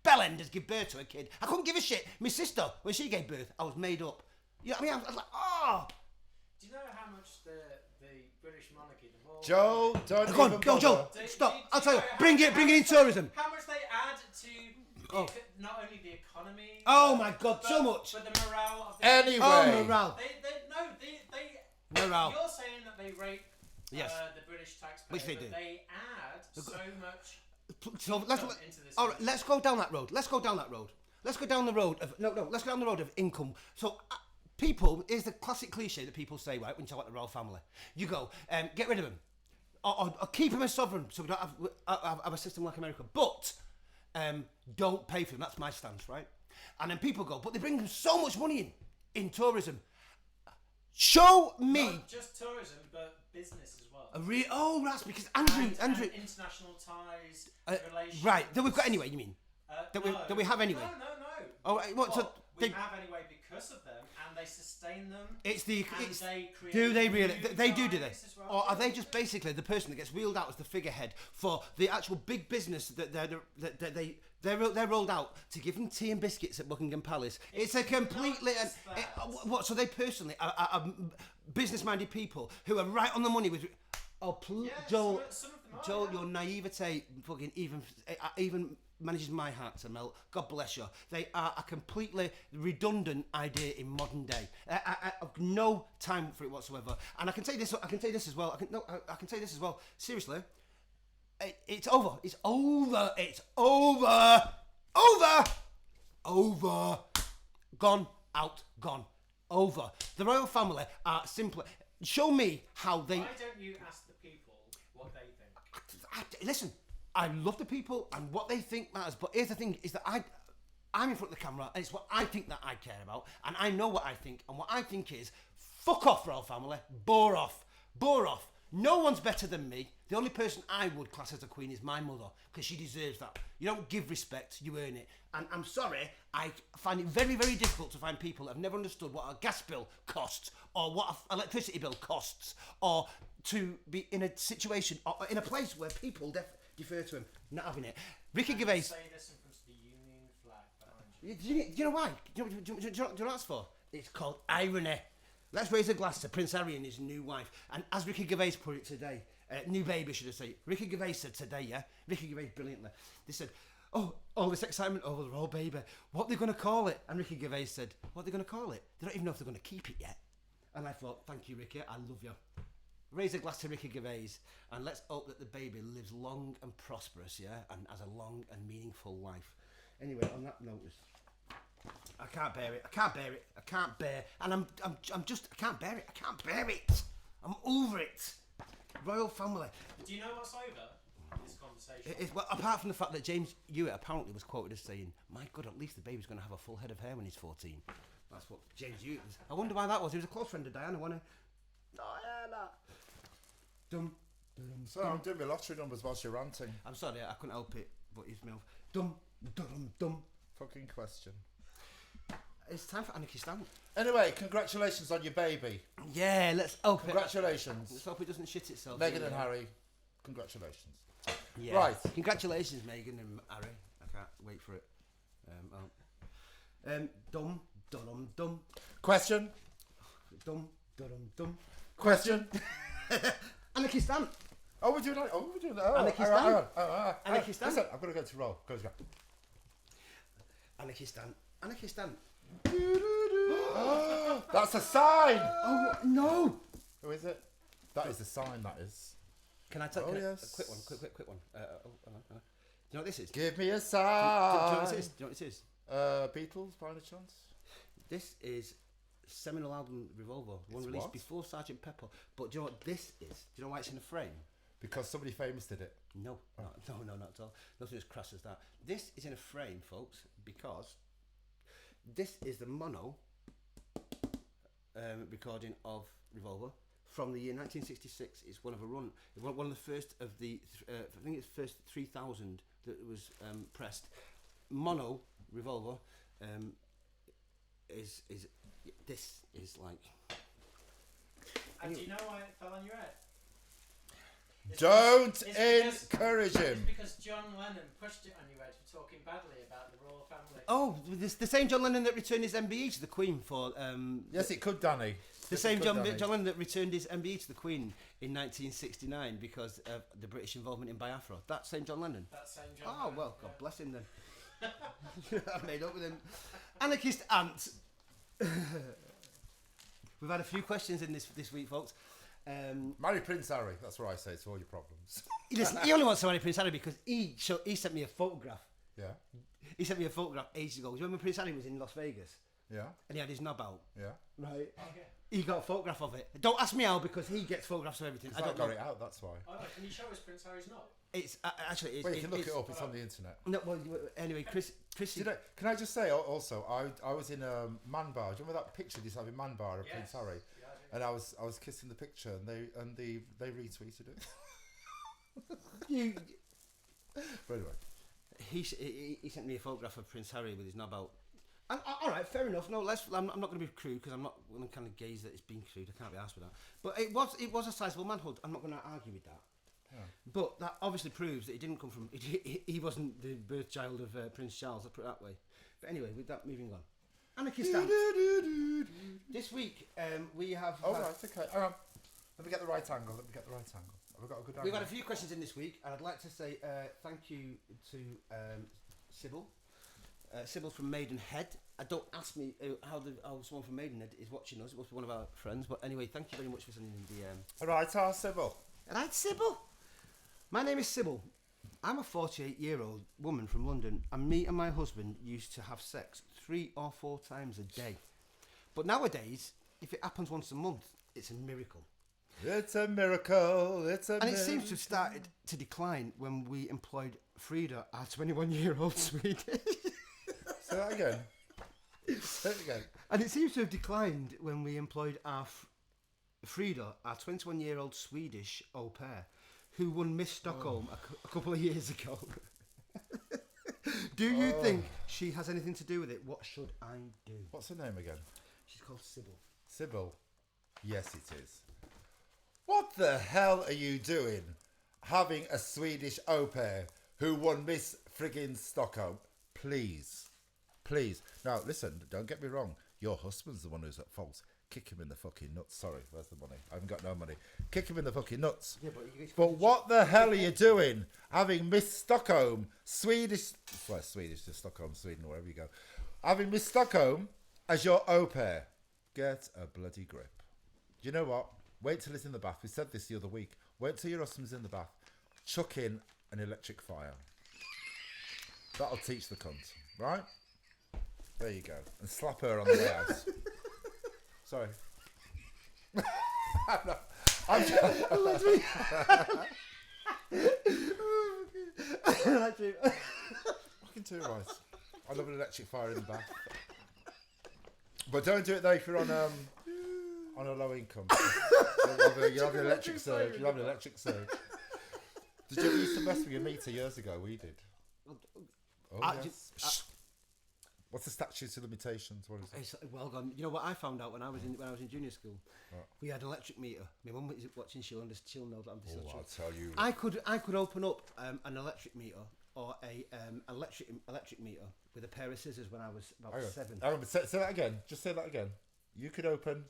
bellend has given birth to a kid. I couldn't give a shit. My sister, when she gave birth, I was made up. You know what I mean? I was like, oh. Do you know how much the British monarchy, the royal Joe, don't Go on, even go, bother. Joe. Stop. I'll tell you. Bring it in tourism. How much they add to not only the economy. Oh my God, so much. But the morale of the Anyway. Oh, morale. They Morale. You're saying that they rape Yes. the British taxpayer, Which they but do. they add so much. So into this. all right, let's go down that road. Let's go down the road of income. So people, here's the classic cliche that people say, right, when you talk about the royal family. You go, get rid of them. Or keep them as sovereign so we don't have a system like America. But don't pay for them. That's my stance, right? And then people go, but they bring so much money in tourism. Show me. Not just tourism, but business as well. That's because Andrew. And international ties, relations. Right, that we've got anyway, you mean? That we have anyway. No. Oh, right, what? So we have anyway because of them, and they sustain them. They create. Do They really? They do they? as well. Or are they just basically the person that gets wheeled out as the figurehead for the actual big business that they're rolled out to give them tea and biscuits at Buckingham Palace? It's a completely what? So they personally are business-minded people who are right on the money with. Oh, please, Yeah, Joel, some of them are, Joel, yeah. your naivete fucking even manages my heart to melt. God bless you. They are a completely redundant idea in modern day. I have no time for it whatsoever. And I can say this. I can say this as well. I can say this as well. Seriously, it's over. It's over. It's over. Over. Gone. Out. Gone. Over. The royal family are simply. Show me how they. Why don't you ask the people what they think? Listen, I love the people and what they think matters. But here's the thing: is that I'm in front of the camera, and it's what I think that I care about, and I know what I think. And what I think is, fuck off, royal family, bore off. No one's better than me. The only person I would class as a queen is my mother, because she deserves that. You don't give respect, you earn it. And I'm sorry, I find it very, very difficult to find people that have never understood what a gas bill costs, or what an electricity bill costs, or to be in a situation, or in a place where people defer to him. Not having it. Ricky Gervais... Say this in front of the Union flag behind you. Do you know why? Do you know what that's for? It's called irony. Let's raise a glass to Prince Harry and his new wife. And as Ricky Gervais put it today, new baby should have said, Ricky Gervais said today, yeah? Ricky Gervais brilliantly. They said, oh, all this excitement over the royal baby. What are they going to call it? And Ricky Gervais said, what are they going to call it? They don't even know if they're going to keep it yet. And I thought, thank you, Ricky, I love you. Raise a glass to Ricky Gervais, and let's hope that the baby lives long and prosperous, yeah? And has a long and meaningful life. Anyway, on that notice... I can't bear it. And I'm just, I can't bear it. I'm over it. Royal family. Do you know what's over this conversation? Well, apart from the fact that James Hewitt apparently was quoted as saying, my God, at least the baby's going to have a full head of hair when he's 14. That's what James Hewitt was. I wonder why that was. He was a close friend of Diana, wasn't he? Diana. Dum. So I'm doing my lottery numbers whilst you're ranting. I'm sorry, I couldn't help it, but he's MILF. Dum. Fucking question. It's time for Anarchist Stamp. Anyway, congratulations on your baby. Yeah, let's hope Congratulations. Let's hope it doesn't shit itself. Meghan and Harry, congratulations. Yeah. Right. Congratulations, Meghan and Harry. I can't wait for it. Dum. Question. Dum. Question. Anarchist Stamp. Oh, we're doing that. Oh, Anarchist hang Stamp. on. Anarchist Stamp. Listen, I've got to go to roll. Go. Anarchist Stamp. That's a sign. Oh no! Who is it? That is a sign. That is. Can I tell? Oh, you yes. a quick one. Quick one. Do you know what this is? Give me a Do you know sign. what this is? Do you know what this is? Beatles, by any chance? This is seminal album Revolver, one It's released what? before Sgt. Pepper. But do you know what this is? Do you know why it's in a frame? Because somebody famous did it. No, not at all. Nothing as crass as that. This is in a frame, folks, because this is the mono recording of Revolver from the year 1966. It's one of one of the first of the, I think it's first 3,000 that was pressed. Mono Revolver is this is like. And do you know why it fell on your head? Don't It's encourage him. It's because John Lennon pushed it on your head for talking badly about the royal family. Oh, the same John Lennon that returned his MBE to the Queen for. Yes, it could, Danny. The Yes, same it could, John Danny. Lennon that returned his MBE to the Queen in 1969 because of the British involvement in Biafra. That same John Lennon. That same John Oh, Lennon, well, yeah. God bless him then. I made up with him. Anarchist Ant. We've had a few questions in this week, folks. Marry Prince Harry. That's what I say to all your problems. Listen, he only wants to marry Prince Harry because he sent me a photograph. Yeah. He sent me a photograph ages ago. Do you remember Prince Harry was in Las Vegas? Yeah. And he had his knob out. Yeah. Right. Okay. He got a photograph of it. Don't ask me how because he gets photographs of everything. I I don't got know. it out. That's why. Oh, no, can you show us Prince Harry's knob? It's actually. It's, Well, you can look it's, it up. It's on the internet. No, well, anyway, Chris. Can I just say also, I was in a man bar. Do you remember that picture they used to have in man bar of Prince Harry? Yeah, I do. And I was kissing the picture, and they retweeted it. You, But anyway, he sent me a photograph of Prince Harry with his knob out. And, all right, fair enough. No, I'm not going to be crude because I'm not going to kind of gaze that it's been crude. I can't be asked with that. But it was a sizable manhood. I'm not going to argue with that. Yeah. But that obviously proves that he didn't come from. He wasn't the birth child of Prince Charles. Let's put it that way. But anyway, with that, moving on. Anarchist Ant. This week we have. Oh, right, okay. Hang on. Let me get the right angle. Have we got a good angle? We've had a few questions in this week, and I'd like to say thank you to Sybil. Sybil from Maidenhead. Don't ask me how someone from Maidenhead is watching us. It must be one of our friends. But anyway, thank you very much for sending in the. Right, Sybil. Right, Sybil. My name is Sybil. I'm a 48-year-old woman from London, and me and my husband used to have sex 3 or 4 times a day. But nowadays, if it happens once a month, it's a miracle. It's a miracle. It's a. And it seems to have started to decline when we employed Frida, our 21-year-old Swede. Say that again. Say it again. And it seems to have declined when we employed our Frida, our 21-year-old Swedish au pair, who won Miss Stockholm a couple of years ago. Do you think she has anything to do with it? What should I do? What's her name again? She's called Sybil. Sybil. Yes, it is. What the hell are you doing having a Swedish au pair who won Miss friggin' Stockholm? Please. Please. Now, listen, don't get me wrong. Your husband's the one who's at fault. Kick him in the fucking nuts. Sorry, where's the money? I haven't got no money. Kick him in the fucking nuts. Yeah, but what the hell are you doing having Miss Stockholm, Swedish, to Stockholm, Sweden, wherever you go, having Miss Stockholm as your au pair? Get a bloody grip. Do you know what? Wait till it's in the bath. We said this the other week. Wait till your husband's in the bath. Chuck in an electric fire. That'll teach the cunt, right? There you go. And slap her on the way out. Sorry. I'm fucking too right. I love an electric fire in the bath. But don't do it though if you're on a low income. You'll have an electric surge. You'll have an electric surge. Did you used to mess with your meter years ago? We did. Yes. What's the statute of limitations? What is it? It's well gone. You know what I found out when I was in junior school? What? We had an electric meter. My mum was watching. She'll know that I'm dyslexia. I'll tell you. I could open up an electric meter or a electric meter with a pair of scissors when I was about 7. Say that again. Just say that again. You could open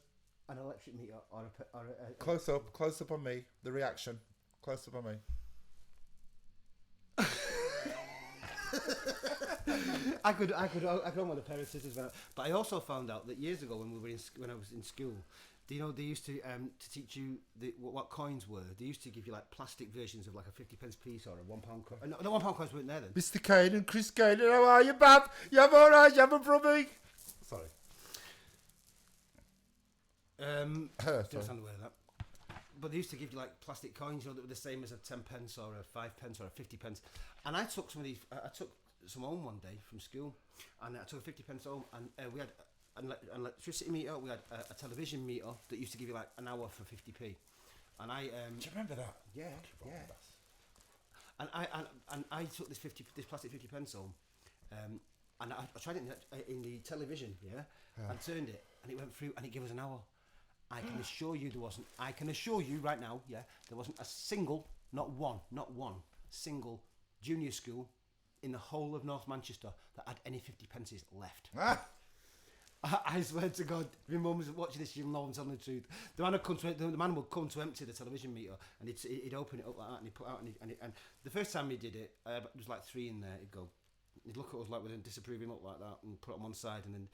an electric meter or a close up on me. The reaction. Close up on me. I could own with a pair of scissors, but I also found out that years ago when I was in school, do you know they used to teach you what coins were? They used to give you like plastic versions of like a 50p piece or a £1 coin. No, £1 coins weren't there then. Mr. Kane and Chris Kane, how are you, Bab? You have all right? You have a brother? Sorry. Don't understand the word of that. But they used to give you like plastic coins, that were the same as a 10p or a 5p or a 50p. And I took some of these. I took some home one day from school, and I took a 50p home, and we had an electricity meter. We had a television meter that used to give you like an hour for 50p. And I do you remember that? Yeah. And I took this plastic 50p home, and I tried it in the television, and turned it, and it went through, and it gave us an hour. I can assure you there wasn't. I can assure you right now, there wasn't a single, not one single junior school in the whole of North Manchester that had any 50p left. I swear to God, if your mum was watching this, you'll know I'm telling the truth. The man would come to empty the television meter, and he'd open it up like that, and he'd put out, and the first time he did it, there was like 3 in there. He'd look at us like with a disapproving look like that, and put it on one side, and then.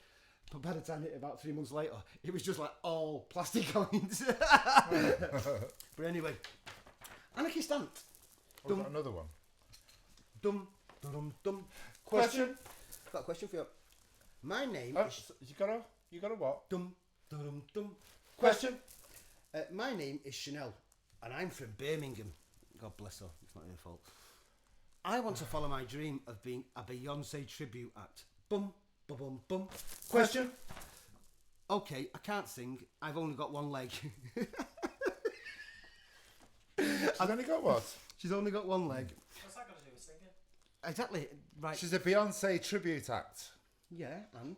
But by the time it about 3 months later, it was just like all plastic coins. But anyway, Anarchist Ant. Got another one. Dum. Question. Got a question for you. My name is. You got a what? Dum. Question. My name is Chanel, and I'm from Birmingham. God bless her. It's not your fault. I want to follow my dream of being a Beyonce tribute act. Bum. Question. Okay, I can't sing. I've only got one leg. She's only got what? She's only got one leg. What's that got to do with singing? Exactly. Right. She's a Beyonce tribute act. Yeah, and?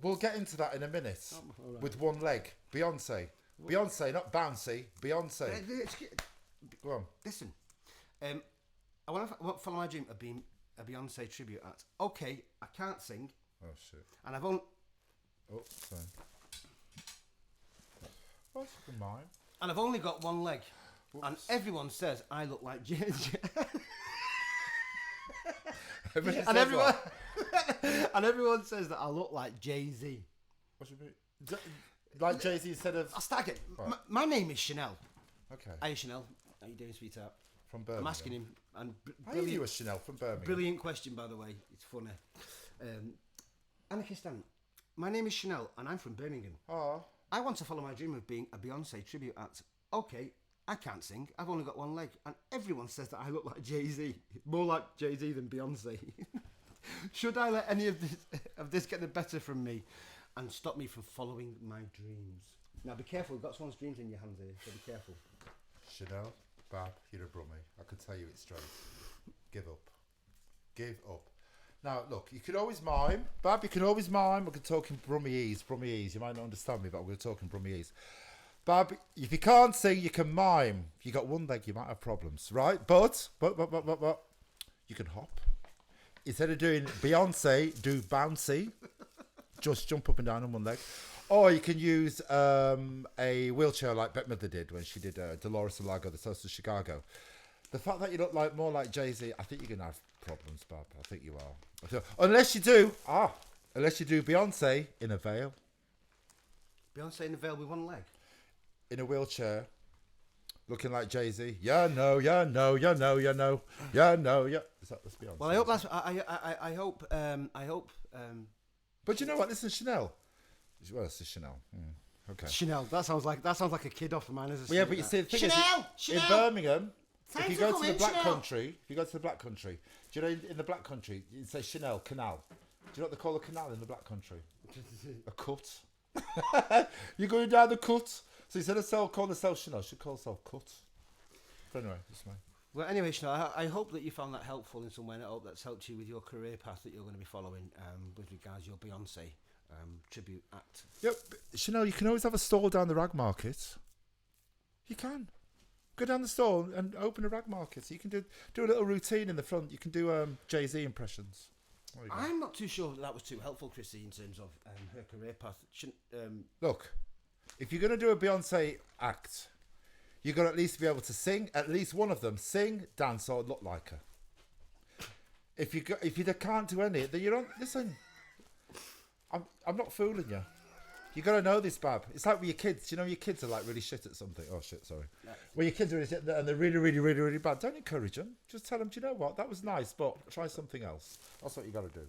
We'll get into that in a minute. Right. With one leg. Beyonce. Beyonce, not bouncy. Beyonce. Go on. Listen. I want to follow my dream of being a Beyonce tribute act. Okay, I can't sing. Oh shit. And I've only. Oh, sorry. What's mine? And I've only got one leg. Whoops. And everyone says I look like everyone says that I look like Jay-Z. What should be? Like Jay-Z instead of. I'll start again. Right. My name is Chanel. Okay. Hey Chanel, how you doing, sweetheart? From Birmingham. I'm asking him. And how are you, Chanel from Birmingham? Brilliant question, by the way. It's funny. Anarchist Ant. My name is Chanel, and I'm from Birmingham. Oh. I want to follow my dream of being a Beyonce tribute act. Okay, I can't sing. I've only got one leg, and everyone says that I look like Jay-Z. More like Jay-Z than Beyonce. Should I let any of this get the better from me and stop me from following my dreams? Now be careful, you've got someone's dreams in your hands here, so be careful. Chanel, Bab, you're a brummie. I can tell you it straight. Give up. Give up. Now, look, you can always mime. Bab, you can always mime. We're talking Brummie-ese. You might not understand me, but we're talking Brummie-ese. Bab, if you can't sing, you can mime. If you got one leg, you might have problems, right? But, you can hop. Instead of doing Beyonce, do bouncy. Just jump up and down on one leg. Or you can use a wheelchair like Bette Midler did when she did Dolores Alago, The Toast of Chicago. The fact that you look like more like Jay-Z, I think you're going to have problems, Bob. I think you are. Unless you do Beyonce in a veil. Beyonce in a veil with one leg? In a wheelchair, looking like Jay-Z. Yeah, no. Is that that's Beyonce? Well, I hope that's... I hope... But you know what? Listen, Chanel. Well, it's a Chanel. Okay. Chanel. That sounds like a kid off of mine. Well, yeah, but you see, the thing is, in Birmingham, if you go to the Black Country, do you know in the Black Country it says Chanel Canal? Do you know what they call a canal in the Black Country? A cut. You're going down the cut. So instead of calling herself Chanel, she should call herself Cut. But anyway, that's mine. Well, anyway, Chanel, I hope that you found that helpful in some way, and I hope that's helped you with your career path that you're going to be following with regards to your Beyonce tribute act. Yep, Chanel, you can always have a stall down the rag market. You can. Go down the stall and open a rag market. So you can do a little routine in the front. You can do Jay-Z impressions. I'm not too sure that was too helpful, Chrissy, in terms of her career path. Look, if you're going to do a Beyonce act, you've got to at least be able to sing, at least one of them, sing, dance, or look like her. If you can't do any, then you don't... Listen, I'm not fooling you. You got to know this, Bab. It's like with your kids. You know, your kids are like really shit at something. Oh, shit, sorry. When your kids are really shit and they're really, really, really, really bad, don't encourage them. Just tell them, do you know what? That was nice, but try something else. That's what you got to do.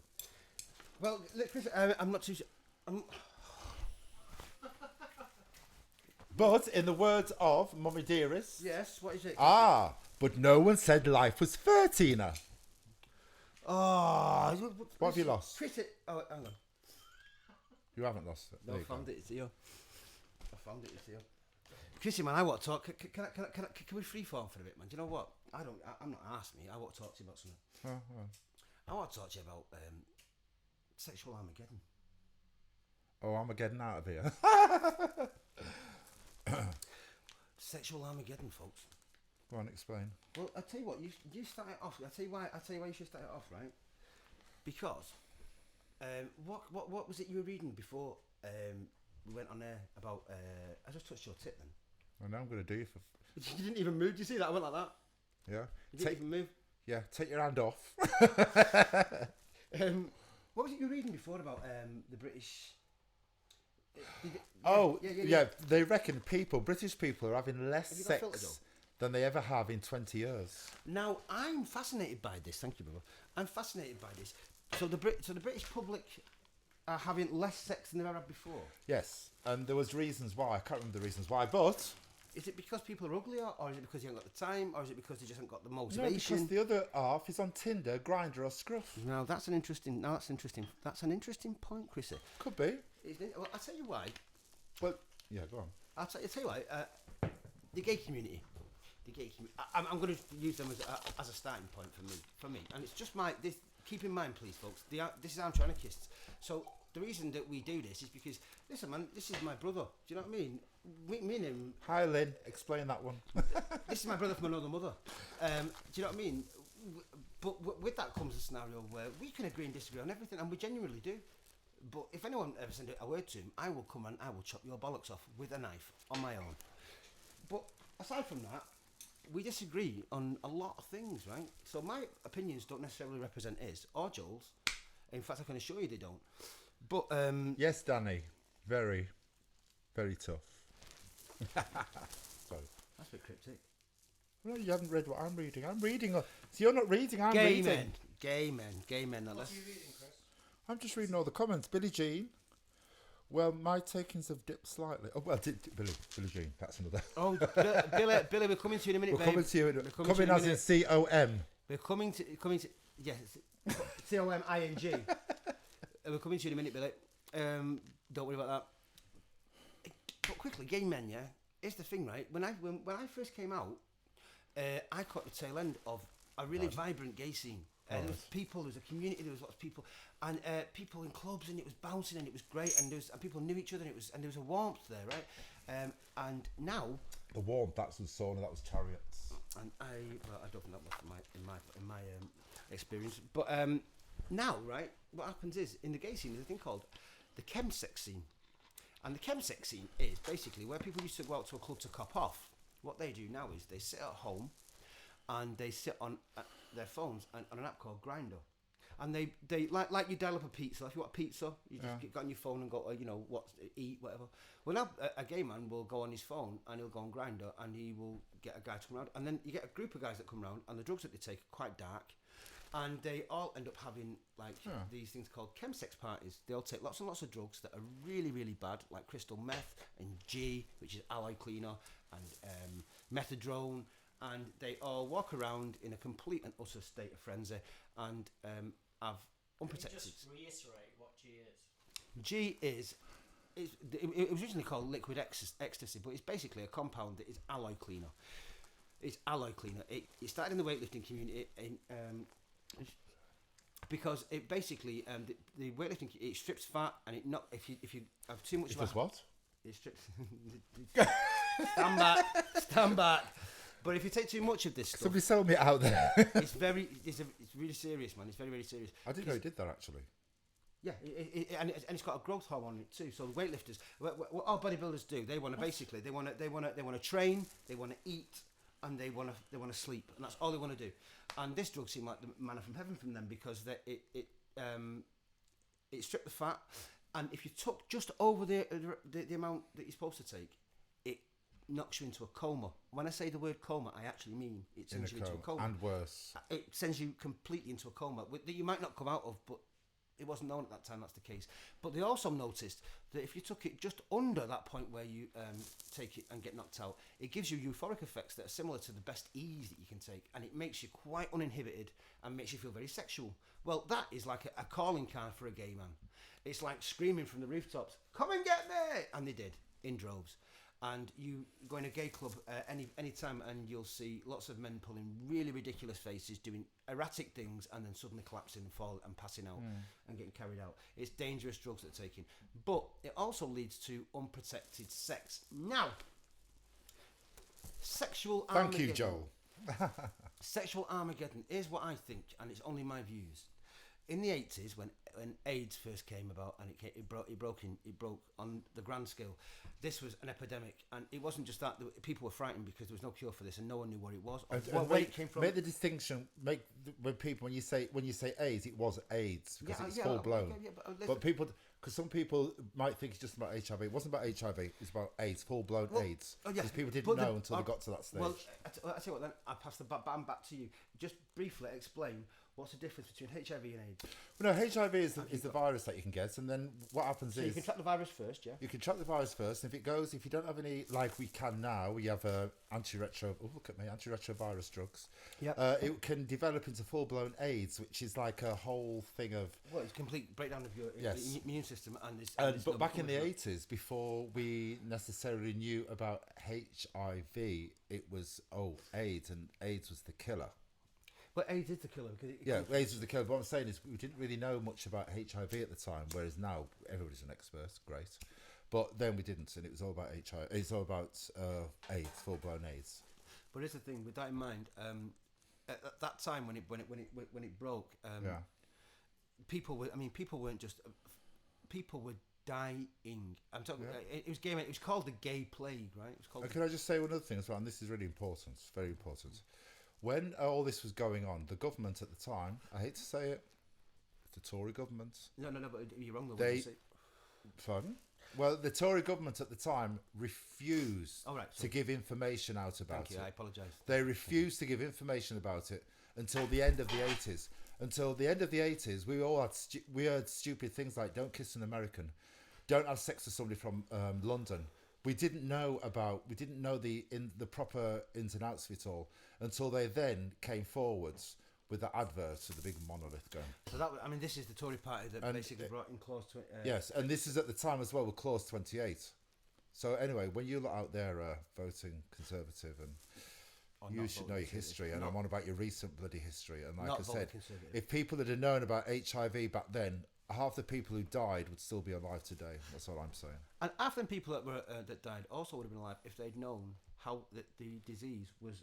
Well, look, Chris, I'm not too sure. But in the words of Mummy Dearest... Yes, what is it? But no one said life was fair, Tina. Oh, What have you lost? Chris, hang on. You haven't lost it. No, I found it. It's here. Chrissy, man, I want to talk. Can we freeform for a bit, man? Do you know what? I'm not asking me. I want to talk to you about something. I want to talk to you about sexual Armageddon. Oh, Armageddon out of here. Sexual Armageddon, folks. Go on, explain. Well, I tell you what. You start it off. I tell you why you should start it off, right? Because what was it you were reading before we went on there about? I just touched your tit then. I know I'm going to do you for... You didn't even move. Did you see that? I went like that. Yeah. You didn't even move. Yeah, take your hand off. What was it you were reading before about the British? Yeah. They reckon British people are having less sex than they ever have in 20 years. Now, I'm fascinated by this. Thank you, brother. I'm fascinated by this. So the British public are having less sex than they've ever had before? Yes, and there was reasons why. I can't remember the reasons why, but... Is it because people are uglier, or is it because you haven't got the time, or is it because they just haven't got the motivation? No, because the other half is on Tinder, Grindr, or Scruff. Now that's an interesting point, Chrissy. Could be. Well, I'll tell you why. Well, yeah, go on. I'll tell you why. The gay community. I'm going to use them as a starting point for me, and it's just keep in mind, please, folks. This is Armchair Anarchists. So the reason that we do this is because, listen, man, this is my brother. Do you know what I mean? Me and him. Hi, Lynn. Explain that one. This is my brother from another mother. Do you know what I mean? But with that comes a scenario where we can agree and disagree on everything, and we genuinely do. But if anyone ever sends a word to him, I will come and I will chop your bollocks off with a knife on my own. But aside from that, we disagree on a lot of things, right? So my opinions don't necessarily represent his or Joel's. In fact, I can assure you they don't. But yes, Danny, very, very tough. Sorry. That's a bit cryptic. Well, you haven't read what I'm reading. I'm reading. So you're not reading. I'm reading. Gay men. What are you reading, Chris? I'm just reading all the comments. Billie Jean. Well, my takings have dipped slightly. Oh well, Billie Jean. That's another. Oh, Billy, we're coming to you in a minute. We're coming to you. Coming as in C-O-M. We're coming to yes, C-O-M-I-N-G. We're coming to you in a minute, Billy. Don't worry about that. But quickly, gay men, yeah. Here's the thing, right? When I first came out, I caught the tail end of a really vibrant gay scene. There was people, there was a community, there was lots of people, and people in clubs, and it was bouncing, and it was great, and people knew each other, and there was a warmth there, right? And now The warmth, that was sauna, that was chariots. and I don't think that was in my experience, but now, right, what happens is in the gay scene there's a thing called the chemsex scene, and the chemsex scene is basically where people used to go out to a club to cop off. What they do now is they sit at home and they sit on their phones on an app called Grindr, and they like you dial up a pizza. If you want a pizza, you just get on your phone and go, what to eat, whatever. Well, now a gay man will go on his phone and he'll go on Grindr and he will get a guy to come around, and then you get a group of guys that come around, and the drugs that they take are quite dark, and they all end up having these things called chemsex parties. They all take lots and lots of drugs that are really, really bad, like crystal meth and G, which is alloy cleaner, and methadone, and they all walk around in a complete and utter state of frenzy and have unprotected. Can you just reiterate what G is? G is it was originally called liquid ecstasy, but it's basically a compound that is alloy cleaner. It's alloy cleaner. It started in the weightlifting community because it basically the weightlifting, it strips fat, and it not if you have too much. It does what? It strips. Stand back. But if you take too much of this stuff, Somebody sell me it out there. it's really serious, man. It's very, very serious. I didn't know he did that actually. Yeah, and it's got a growth hormone in it too. So weightlifters, what our bodybuilders do, they want to basically they want to train, they want to eat, and they want to sleep, and that's all they want to do. And this drug seemed like the manna from heaven from them, because it stripped the fat, and if you took just over the amount that you're supposed to take, it knocks you into a coma. When I say the word coma, I actually mean it sends you into a coma. And worse. It sends you completely into a coma that you might not come out of, but it wasn't known at that time that's the case. But they also noticed that if you took it just under that point where you take it and get knocked out, it gives you euphoric effects that are similar to the best ease that you can take, and it makes you quite uninhibited and makes you feel very sexual. Well, that is like a calling card for a gay man. It's like screaming from the rooftops, "Come and get me!" And they did, in droves. And you go in a gay club any time, and you'll see lots of men pulling really ridiculous faces, doing erratic things, and then suddenly collapsing and falling and passing out and getting carried out. It's dangerous drugs that they're taking, but it also leads to unprotected sex. Now, sexual Armageddon. Thank you, Joel. Sexual Armageddon is what I think, and it's only my views. In the 80s, when AIDS first came about, and it broke on the grand scale, this was an epidemic, and it wasn't just that people were frightened because there was no cure for this, and no one knew what it was or where it came from. Make the distinction. When you say AIDS, it was AIDS because it's full blown. But people, because some people might think it's just about HIV. It wasn't about HIV. It's about AIDS, full blown AIDS. Because people didn't know until they got to that stage. Well, I tell you what. Then I pass the baton back to you. Just briefly explain. What's the difference between HIV and AIDS? Well, no, HIV is the virus that you can get, and then what happens is you can track the virus first, yeah. You can track the virus first, and if you don't have any, like we can now, we have antiretrovirus drugs. Yeah. It can develop into full blown AIDS, which is like a whole thing of. Well, it's a complete breakdown of your immune system, but back in the 80s, before we necessarily knew about HIV, it was AIDS, and AIDS was the killer. But AIDS is the killer. AIDS was the killer. But what I'm saying is we didn't really know much about HIV at the time, whereas now everybody's an expert. Great. But then we didn't, and it was all about HIV. It's all about AIDS, full-blown AIDS. But here's the thing: with that in mind, at that time when it broke, people weren't just people were dying. I'm talking. It was gay. It was called the gay plague, right? It was called. Can I just say one other thing as well? And this is really important. It's very important. When all this was going on, the government at the time, I hate to say it, the Tory government. No, but you're wrong. Pardon? Well, the Tory government at the time refused to give information out about it. I apologise. They refused to give information about it until the end of the 80s. Until the end of the 80s, we heard stupid things like "Don't kiss an American," "Don't have sex with somebody from London." We didn't know the proper ins and outs of it all until they then came forwards with the adverts of the big monolith going. So this is the Tory party that basically brought in Clause 20. Yes, and this is at the time as well with Clause 28. So anyway, when you lot out there voting Conservative, and Or you not should voting know your Conservative. history, and Not- I'm on about your recent bloody history. And like not I voting said, Conservative. if people had known about HIV back then, half the people who died would still be alive today. That's what I'm saying. And half them people that were that died also would have been alive if they'd known how the disease was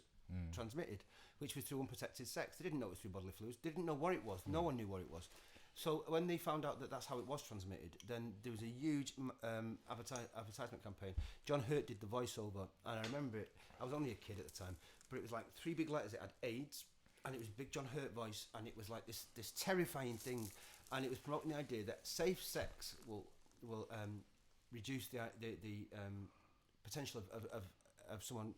transmitted, which was through unprotected sex. They didn't know it was through bodily fluids. They didn't know what it was. No one knew what it was. So when they found out that that's how it was transmitted, then there was a huge advertisement campaign. John Hurt did the voiceover, and I remember it. I was only a kid at the time, but it was like 3 big letters. It had AIDS, and it was big John Hurt voice, and it was like this terrifying thing, and it was promoting the idea that safe sex will reduce the potential of someone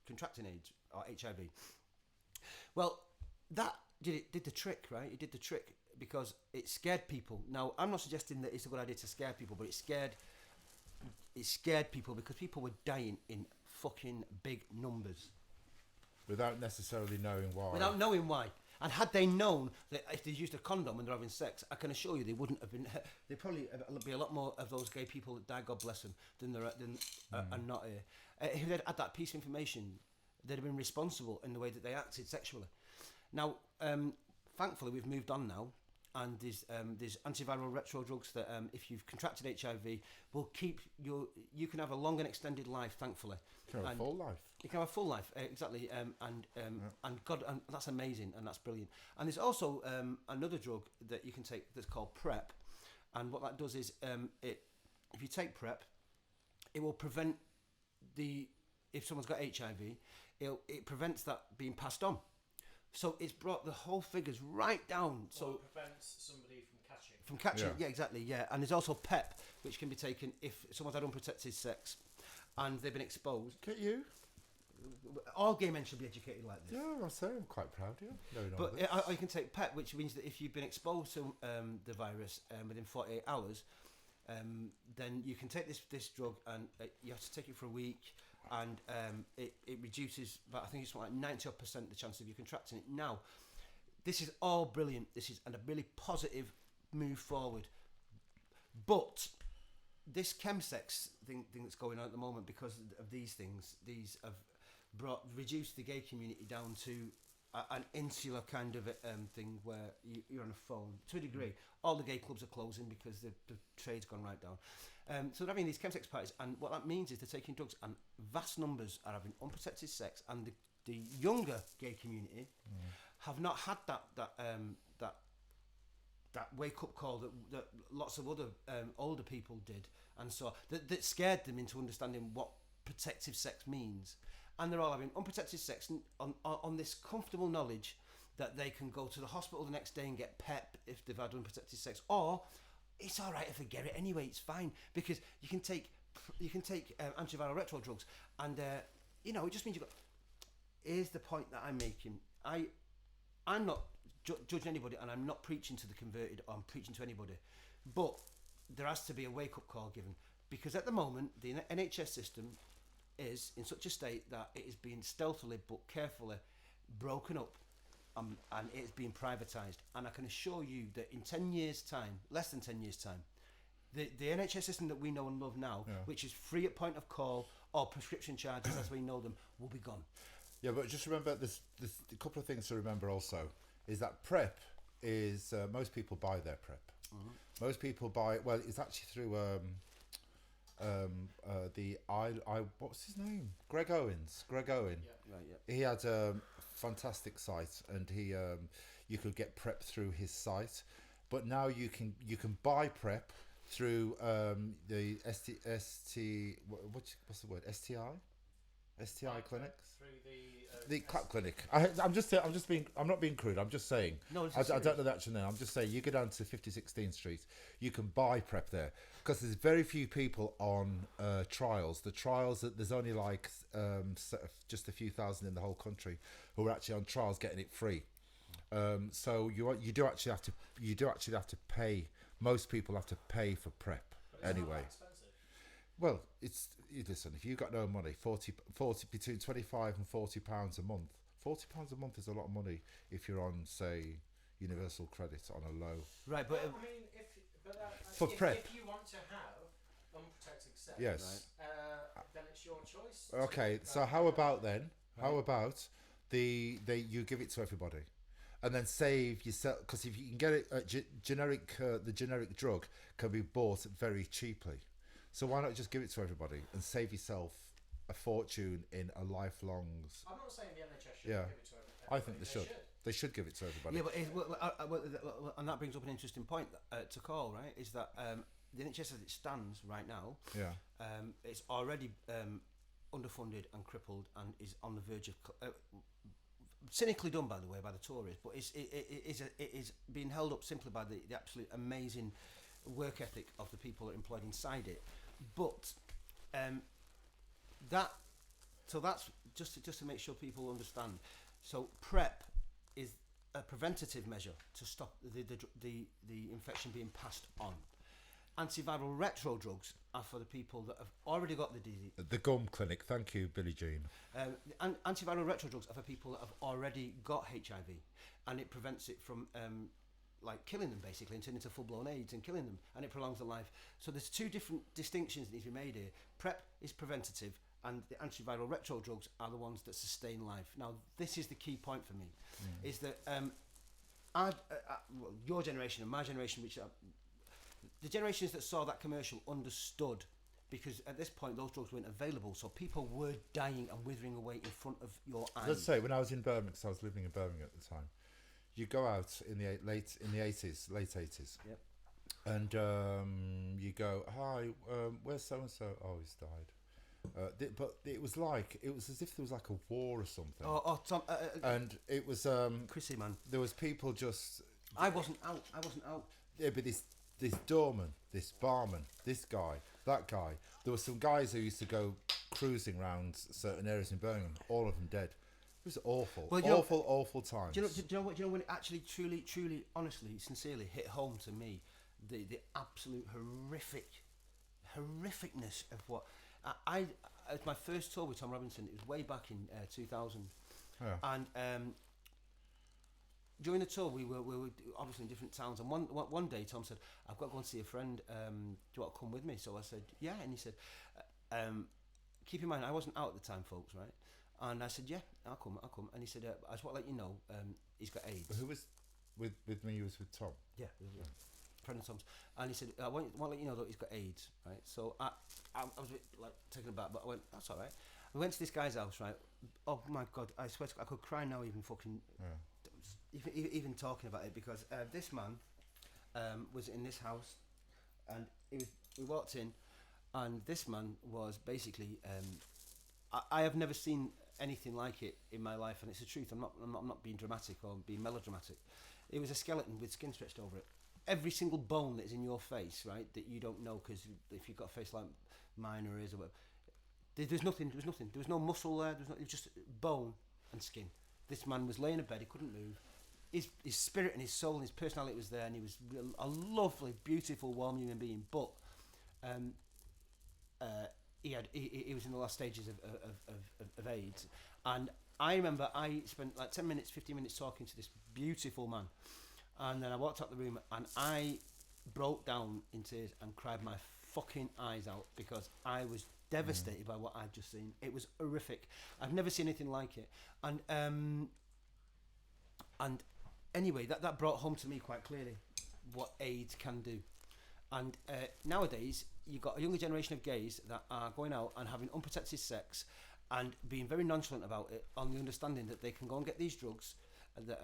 contracting AIDS or HIV. Well, that did the trick, right? It did the trick because it scared people. Now, I'm not suggesting that it's a good idea to scare people, but it scared people because people were dying in fucking big numbers. Without necessarily knowing why. Without knowing why. And had they known that if they used a condom when they're having sex, I can assure you they wouldn't have been. There'd probably be a lot more of those gay people that die, God bless them, than are not here. If they'd had that piece of information, they'd have been responsible in the way that they acted sexually. Now, thankfully, we've moved on now, and there's antiviral retro drugs that, if you've contracted HIV, will keep you can have a long and extended life. Thankfully, You can have a full life. you can have a full life, exactly, and God, and that's amazing, and that's brilliant. And there's also another drug that you can take that's called PrEP, and what that does is, if you take PrEP, it will prevent if someone's got HIV, it prevents that being passed on. So it's brought the whole figures right down. So it prevents somebody from catching. Yeah, exactly, yeah. And there's also PEP, which can be taken if someone's had unprotected sex and they've been exposed. Get you? All gay men should be educated like this. Yeah, I'm quite proud of you. But or you can take PEP, which means that if you've been exposed to the virus within 48 hours, then you can take this drug, and you have to take it for a week, and it reduces, but I think it's like 90% the chance of you contracting it. Now, this is all brilliant. This is a really positive move forward. But this chemsex thing that's going on at the moment, because of these things, these have reduced the gay community down to an insular kind of thing where you're on a phone. To a degree, all the gay clubs are closing because the trade's gone right down. So they're having these chemsex parties, and what that means is they're taking drugs, and vast numbers are having unprotected sex, and the younger gay community have not had that wake up call that lots of other older people did, and so that scared them into understanding what protective sex means, and they're all having unprotected sex on this comfortable knowledge that they can go to the hospital the next day and get PEP if they've had unprotected sex, or it's all right if they get it anyway. It's fine because you can take antiviral retro drugs, and it just means you got. Here's the point that I'm making. I'm not judging anybody, and I'm not preaching to the converted, or I'm preaching to anybody, but there has to be a wake up call given, because at the moment the NHS system is in such a state that it is being stealthily but carefully broken up. And it's being privatised, and I can assure you that in 10 years' time, less than 10 years' time, the NHS system that we know and love now, which is free at point of call or prescription charges as we know them, will be gone. Yeah, but just remember, there's a couple of things to remember also, is that PrEP is, most people buy their PrEP. Mm-hmm. Most people buy, well, it's actually through what's his name? Greg Owen. Yeah. Right, yeah. He had a fantastic site, and you could get PrEP through his site, but now you can buy PrEP through the what's the word, STI clinics. Through The clap clinic. I'm not being crude. I'm just saying. No, I don't know the actual name. I'm just saying you go down to 5016 Street. You can buy PrEP there because there's very few people on trials. The trials that there's only like just a few thousand in the whole country who are actually on trials getting it free. So you do actually have to pay. Most people have to pay for PrEP anyway. Well, listen, if you've got no money, 40 between 25 and 40 pounds a month. 40 pounds a month is a lot of money if you're on, say, Universal Credit on a low. Right, but I mean, for PrEP. If you want to have unprotected sex, Yes. then it's your choice. Okay, so how about then? How about you give it to everybody, and then save yourself, because if you can get it the generic drug can be bought very cheaply. So why not just give it to everybody and save yourself a fortune in a lifelong? I'm not saying the NHS should Yeah. give it to everybody. I think they should. They should give it to everybody. Yeah, but and that brings up an interesting point to call, right? Is that the NHS as it stands right now, Yeah. it's already underfunded and crippled and is on the verge of cynically done, by the way, by the Tories, but it is being held up simply by the absolute amazing work ethic of the people that are employed inside it. But that's just to make sure people understand. So PrEP is a preventative measure to stop the infection being passed on. Antiviral retro drugs are for the people that have already got the disease. The gum clinic, thank you, Billie Jean. Antiviral retro drugs are for people that have already got HIV, and it prevents it from like killing them basically and turning into full-blown AIDS and killing them, and it prolongs their life. So there's two different distinctions that need to be made here. PrEP is preventative, and the antiviral retro drugs are the ones that sustain life. Now, this is the key point for me, is that your generation and my generation, which are the generations that saw that commercial, understood, because at this point those drugs weren't available, so people were dying and withering away in front of your eyes. Let's say when I was in Birmingham, because I was living in Birmingham at the time, you go out in the late 80s, Yep. and you go, hi, where's so and so? Oh, he's died. But it was as if there was like a war or something. Tom, and it was Chrissy, man. there was people just. I wasn't out. Yeah, but this doorman, this barman, this guy, that guy. There were some guys who used to go cruising around certain areas in Birmingham. All of them dead. It was awful. Well, awful times. Do you know when it actually, truly, honestly, sincerely hit home to me, the absolute horrificness of what I it was my first tour with Tom Robinson. It was way back in 2000, Yeah. and during the tour we were obviously in different towns. And one day Tom said, "I've got to go and see a friend. Do you want to come with me?" So I said, "Yeah," and he said, "Keep in mind I wasn't out at the time, folks, right?" And I said, "Yeah, I'll come." And he said, "I just want to let you know, he's got AIDS." Who was with me? You was with Tom. Yeah, friend of Tom's. And he said, "I want to let you know that he's got AIDS, right?" So I was a bit like taken aback, but I went, "That's all right." We went to this guy's house, right? Oh my God, I swear to God, I could cry now even fucking, even talking about it, because this man was in this house, and we walked in, and this man was basically, I have never seen anything like it in my life, and it's the truth. I'm not being dramatic or being melodramatic. It was a skeleton with skin stretched over it. Every single bone that is in your face, right, that you don't know, because if you've got a face like mine or his or whatever, there's nothing. There was no muscle there. It was just bone and skin. This man was laying in bed. He couldn't move. His spirit and his soul and his personality was there, and he was a lovely, beautiful, warm human being. But he was in the last stages of AIDS, and I remember I spent like 10 minutes, 15 minutes talking to this beautiful man, and then I walked out the room and I broke down in tears and cried my fucking eyes out, because I was devastated by what I'd just seen. It was horrific. I've never seen anything like it, and anyway, that brought home to me quite clearly what AIDS can do. And nowadays, you've got a younger generation of gays that are going out and having unprotected sex and being very nonchalant about it, on the understanding that they can go and get these drugs that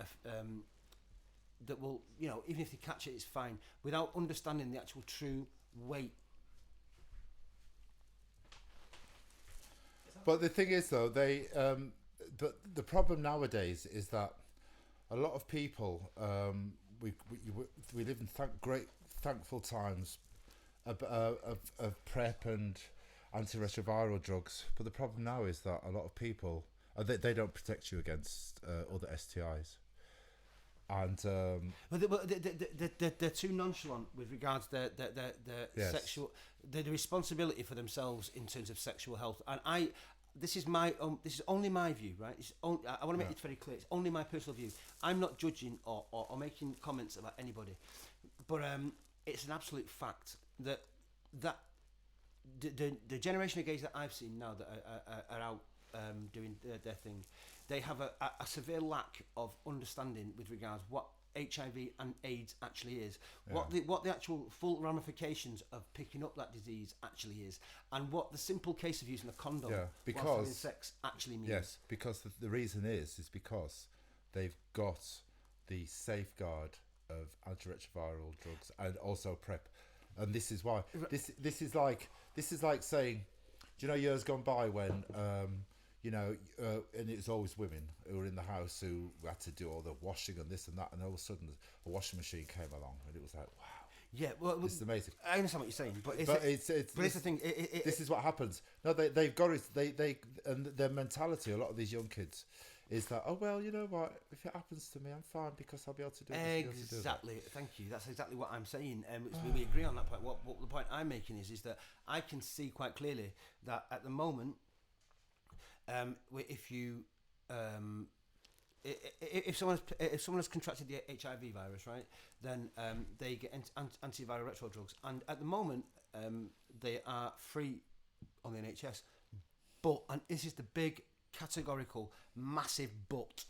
will, even if they catch it, it's fine, without understanding the actual true weight. But the thing is, though, the problem nowadays is that a lot of people, we live in thankful times of PrEP and antiretroviral drugs, but the problem now is that a lot of people they don't protect you against other STIs, and they're too nonchalant with regards to their sexual, the responsibility for themselves in terms of sexual health. And this is only my view, right? I want to make it very clear. It's only my personal view. I'm not judging or making comments about anybody, but it's an absolute fact that the generation of gays that I've seen now that are out doing their thing, they have a severe lack of understanding with regards what HIV and AIDS actually is, what the actual full ramifications of picking up that disease actually is, and what the simple case of using a condom whilst having sex actually means. Yes, because the reason is because they've got the safeguard of antiretroviral drugs and also PrEP, and this is why this is like saying, do you know years gone by when and it's always women who were in the house who had to do all the washing and this and that, and all of a sudden a washing machine came along, and it was like, wow. Yeah, well, this is amazing. I understand what you're saying, but it's the thing. This is what happens. No, they've got it. They and their mentality. A lot of these young kids is that, oh well, you know what? If it happens to me, I'm fine because I'll be able to do it. Exactly. Thank you. That's exactly what I'm saying. We agree on that point. What the point I'm making is that I can see quite clearly that at the moment, if someone has contracted the HIV virus, right, then they get antiviral retro drugs, and at the moment they are free on the NHS. But, and this is the big categorical massive but,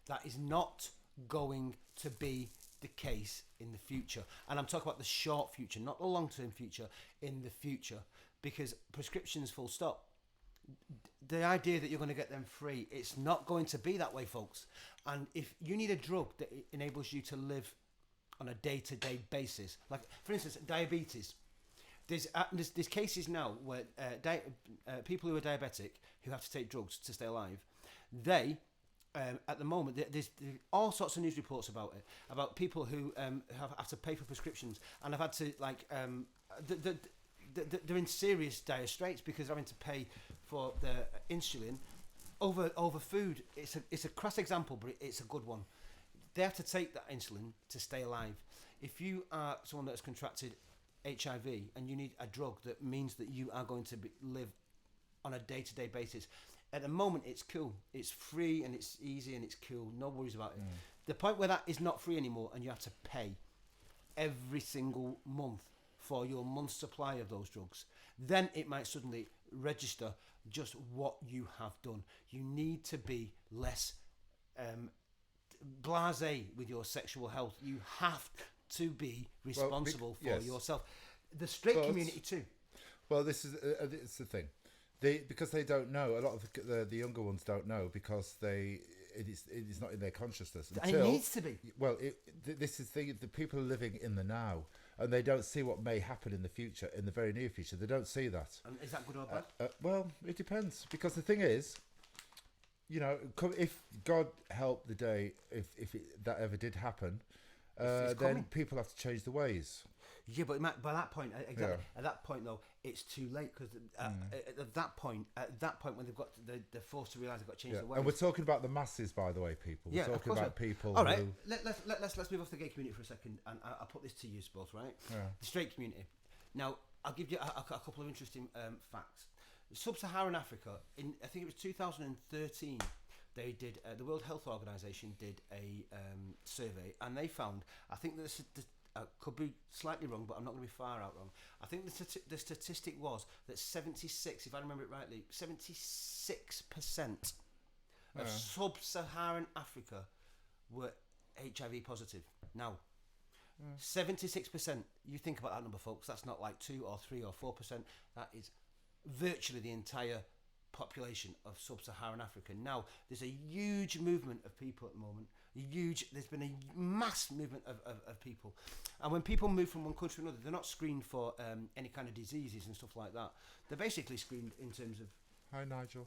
that is not going to be the case in the future, and I'm talking about the short future, not the long-term future, in the future, because prescriptions full stop. The idea that you're going to get them free, it's not going to be that way, folks. And if you need a drug that enables you to live on a day-to-day basis, like for instance diabetes, there's cases now where people who are diabetic who have to take drugs to stay alive, they at the moment there's all sorts of news reports about it, about people who have to pay for prescriptions and have had to they're in serious dire straits because they're having to pay for their insulin over food. It's a crass example, but it's a good one. They have to take that insulin to stay alive. If you are someone that has contracted HIV and you need a drug that means that you are going to live on a day-to-day basis, at the moment it's cool, it's free and it's easy and it's cool, no worries about it. The point where that is not free anymore and you have to pay every single month for your month's supply of those drugs, then it might suddenly register just what you have done. You need to be less blasé with your sexual health. You have to be responsible for yourself. The straight community too. Well, this is it's the thing. Because they don't know. A lot of the younger ones don't know because it is not in their consciousness. And it needs to be. Well, this is the people are living in the now, and they don't see what may happen in the future, in the very near future. They don't see that. And is that good or bad? Well, it depends, because the thing is, if God help the day, if that ever did happen, then people have to change the ways. Yeah, but by that point, exactly. Yeah. At that point, though, it's too late because at that point, when they're forced to realise they've got to change the ways. And we're talking about the masses, by the way, people. We're talking about people. All right, let's move off the gay community for a second, and I'll put this to you both, right? Yeah. The straight community. Now, I'll give you a couple of interesting facts. Sub-Saharan Africa, I think it was 2013. They did the World Health Organization did a survey, and they found, I think that could be slightly wrong, but I'm not going to be far out wrong. I think the statistic was that 76, if I remember it rightly, 76% of sub-Saharan Africa were HIV positive. Now, 76%. You think about that number, folks. That's not like 2 or 3 or 4%. That is virtually the entire population of sub-Saharan Africa. Now, there's a huge movement of people at the moment. There's been a mass movement of people, and when people move from one country to another, they're not screened for any kind of diseases and stuff like that. They're basically screened in terms of. Hi, Nigel.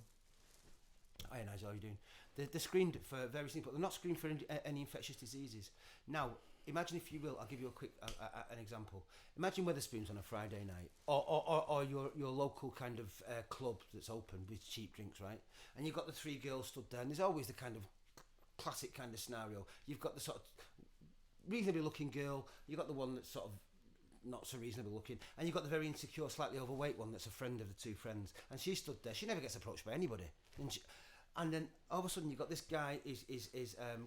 Hi, Nigel. How are you doing? They're screened for various things, but they're not screened for any infectious diseases. Now, imagine, if you will, I'll give you a quick an example. Imagine Wetherspoons on a Friday night, or your local kind of club that's open with cheap drinks, right? And you've got the 3 girls stood there, and there's always the kind of classic kind of scenario. You've got the sort of reasonably looking girl, you've got the one that's sort of not so reasonable looking, and you've got the very insecure, slightly overweight one that's a friend of the 2 friends, and she stood there. She never gets approached by anybody, and then all of a sudden you've got this guy is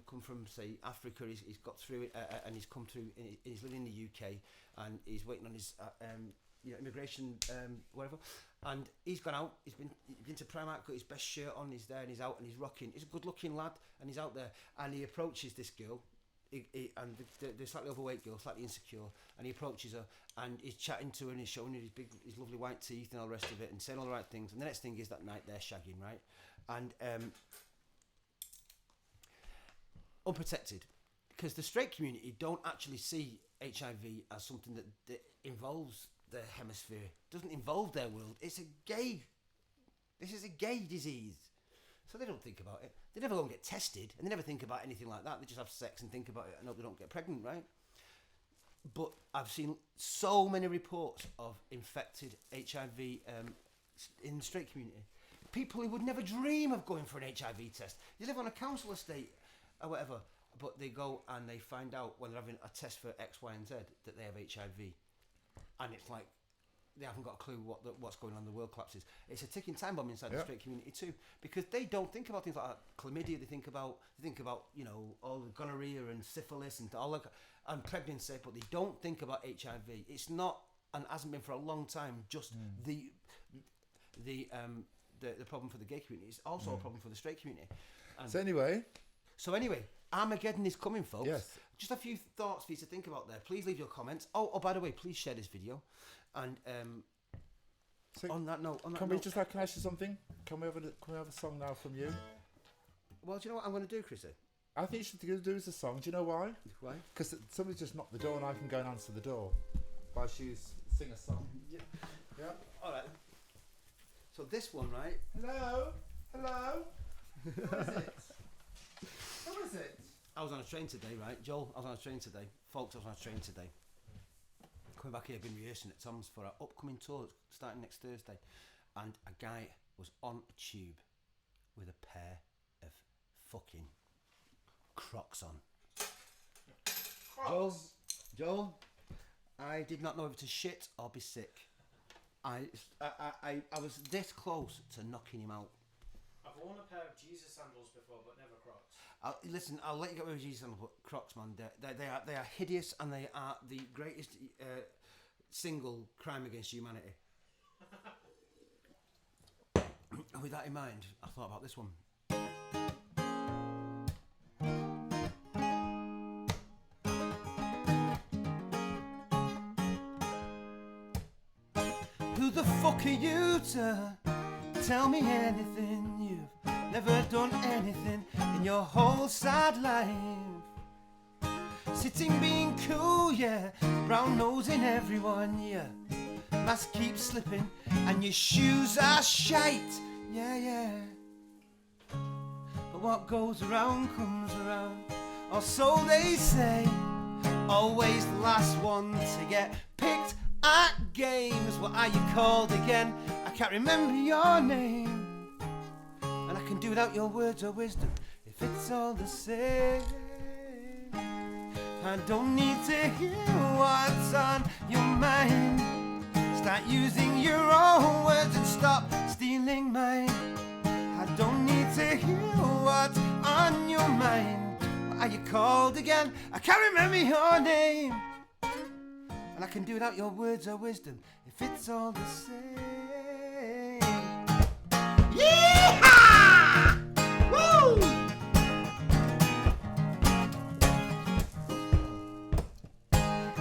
come from, say, Africa. He's got through it, and he's come through. He's living in the UK, and he's waiting on his immigration, whatever. And he's gone out. He's been to Primark, got his best shirt on. He's there and he's out and he's rocking. He's a good-looking lad and he's out there. And he approaches this girl, and the slightly overweight girl, slightly insecure. And he approaches her and he's chatting to her and he's showing her his lovely white teeth and all the rest of it and saying all the right things. And the next thing is that night they're shagging, right? And unprotected, because the straight community don't actually see HIV as something that involves the hemisphere. It doesn't involve their world. This is a gay disease. So they don't think about it. They never go and get tested, and they never think about anything like that. They just have sex and think about it and hope they don't get pregnant, right? But I've seen so many reports of infected HIV in the straight community. People who would never dream of going for an HIV test. They live on a council estate or whatever, but they go and they find out when they're having a test for X, Y, and Z that they have HIV. And it's like they haven't got a clue what's going on. The world collapses. It's a ticking time bomb inside the straight community too, because they don't think about things like chlamydia. They think about all the gonorrhea and syphilis and all that and pregnancy, but they don't think about HIV. It's not, and hasn't been for a long time, just the problem for the gay community. It's also a problem for the straight community. And so anyway, Armageddon is coming, folks. Yes. Just a few thoughts for you to think about there. Please leave your comments. Oh, by the way, please share this video. And so on that note, can I ask you something? Can we have a song now from you? Well, do you know what I'm going to do, Chrissy? I think you should do as a song. Do you know why? Why? Because somebody just knocked the door and I can go and answer the door while she sing a song. Yeah. Yeah. All right. So this one, right? Hello. Who is it? Who is it? I was on a train today, right? Joel, I was on a train today. Folks, I was on a train today. Coming back here, I've been rehearsing at Tom's for our upcoming tour starting next Thursday. And a guy was on a tube with a pair of fucking Crocs on. Joel, I did not know whether to shit or be sick. I was this close to knocking him out. I've worn a pair of Jesus sandals before, but never Crocs. Listen, I'll let you get away with Jesus sandals, but Crocs, man, they are hideous, and they are the greatest single crime against humanity. With that in mind, I thought about this one. Who the fuck are you to tell me anything? You've never done anything in your whole sad life. Sitting being cool, yeah, brown nosing everyone, yeah. Mask keeps slipping and your shoes are shite, yeah. But what goes around comes around, or so they say. Always the last one to get picked at games. What are you called again? I can't remember your name, and I can do without your words or wisdom if it's all the same. I don't need to hear what's on your mind. Start using your own words and stop stealing mine. I don't need to hear what's on your mind. What are you called again? I can't remember your name, and I can do without your words or wisdom if it's all the same. Yeehaw! Woo!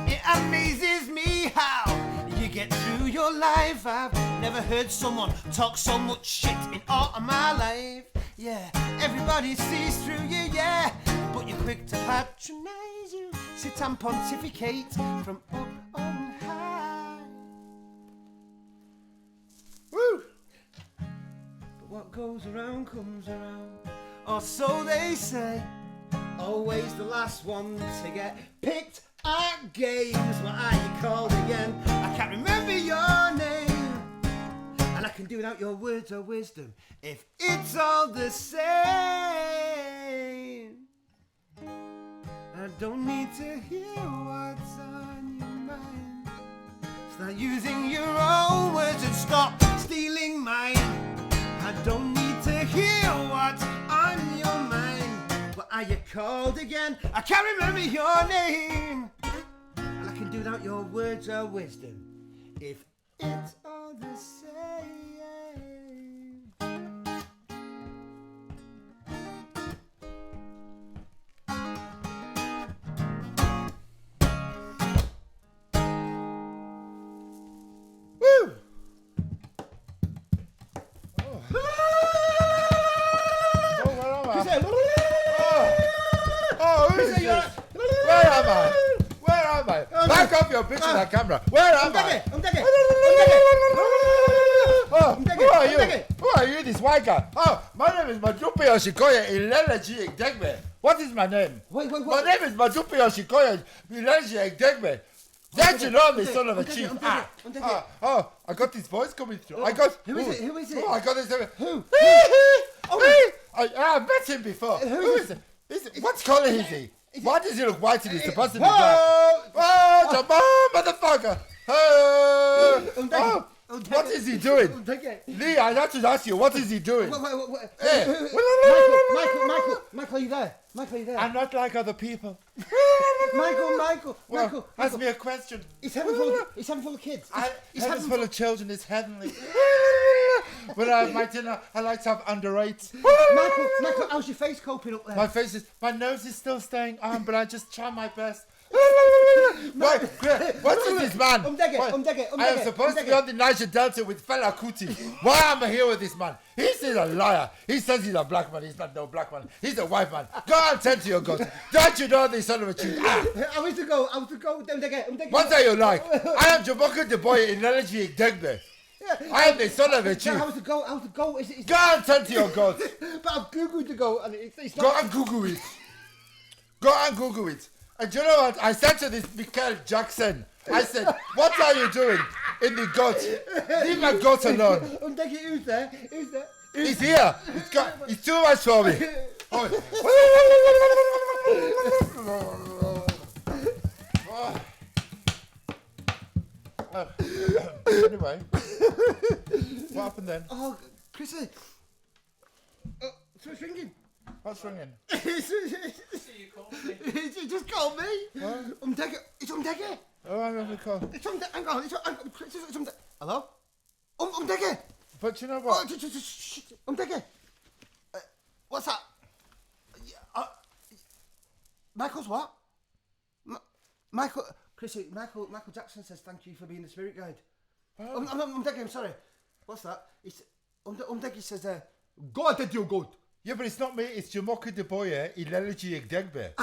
It amazes me how you get through your life. I've never heard someone talk so much shit in all of my life. Yeah, everybody sees through you, yeah, but you're quick to patronize you. Sit and pontificate from up on high. Woo! But what goes around comes around, or so they say. Always the last one to get picked at games. What are you called again? I can't remember your name, and I can do without your words or wisdom if it's all the same. I don't need to hear what's on your mind. Start using your own words and stop stealing mine. I don't need to hear what's on your mind. What are you called again? I can't remember your name, and I can do without your words or wisdom if It's all the same. Woo! Oh, where am I? Oh, who is this? Where am I? Where am I? Back up your bitch in that camera. Where am I? Oh, who are you? Who are you, this white guy? Oh, my name is Majupi Oshikoya Ileleji Igdegbe. What is my name? Wait. My name is Majupi Oshikoya Ileleji Igdegbe. Don't you know me, son of a chief? Oh, I got this voice coming through. I got... Who is it? Who is it? Oh, I got this... Who? I've met him before. Who is it? What colour is he? Why does he look white and he's supposed to be black? Oh, Jamal, motherfucker! Oh, what is he doing? Lee, I have to ask you, what is he doing? Hey. Michael, are you there? Michael, are you there? I'm not like other people. Michael. Ask me a question. He's heaven full of kids. Heaven's full of children is heavenly. When I have my dinner, I like to have under 8. Michael, how's your face coping up there? My nose is still staying on, but I just try my best. What is this man? I am supposed to be on the Niger Delta with Fela Kuti. Why am I here with this man? He's a liar. He says he's a black man. He's not no black man. He's a white man. Go and tend to your God. Don't you know this son of a chief? I was to go. What are you like? I am Jaboka the boy in Elegy Degbe. I am the son of a chief. How's the goat? Go and tend to your God. But I've googled the goat and it's not. Go and Google it. Go and Google it. And you know what? I said to this Michael Jackson, I said, what are you doing in the goat? Leave my goat alone. Who's there? He's here. It's too much for me. Anyway, what happened then? Oh, Chrissy. So it's ringing. What's ringing? You called me. You just called me. It's Umdege. Oh, I'm having a call. It's Umdege. Hang on. It's Umdege. Hello? Umdege. But you know what? Umdege. What's that? Michael's what? Michael Jackson says thank you for being the spirit guide. Oh. Umdege, I'm sorry. What's that? Umdege says, go ahead, you goat. Yeah, but it's not me. It's Jamoka Deboye, Ileleji Igdegbe.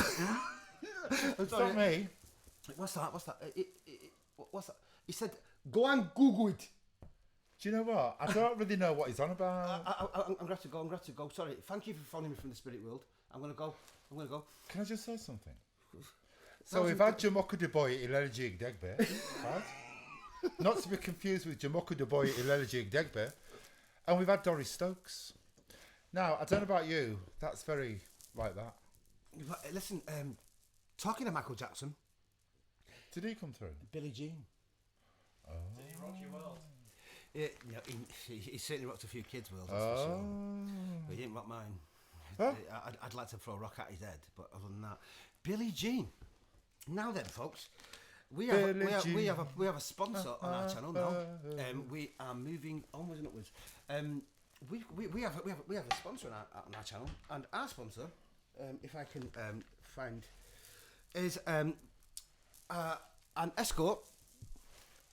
It's not me. What's that? What's that? He said, go and Google it. Do you know what? I don't really know what he's on about. I'm glad to go. Sorry. Thank you for phoning me from the spirit world. I'm going to go. Can I just say something? So we've had Jamoka Deboye, Ileleji Igdegbe, right? Not to be confused with Jamoka Deboye, Ileleji Igdegbe. And we've had Doris Stokes. Now, I don't know about you, that's very like that. Listen, talking to Michael Jackson. Did he come through? Billie Jean. Oh. Did he rock your world? Yeah, he certainly rocked a few kids' worlds, that's for sure. But he didn't rock mine. Huh? I'd like to throw a rock at his head, but other than that. Billie Jean. Now then, folks. We have a sponsor on our channel now. We are moving onwards and upwards. We have a sponsor on our channel, and our sponsor, if I can find, is an escort.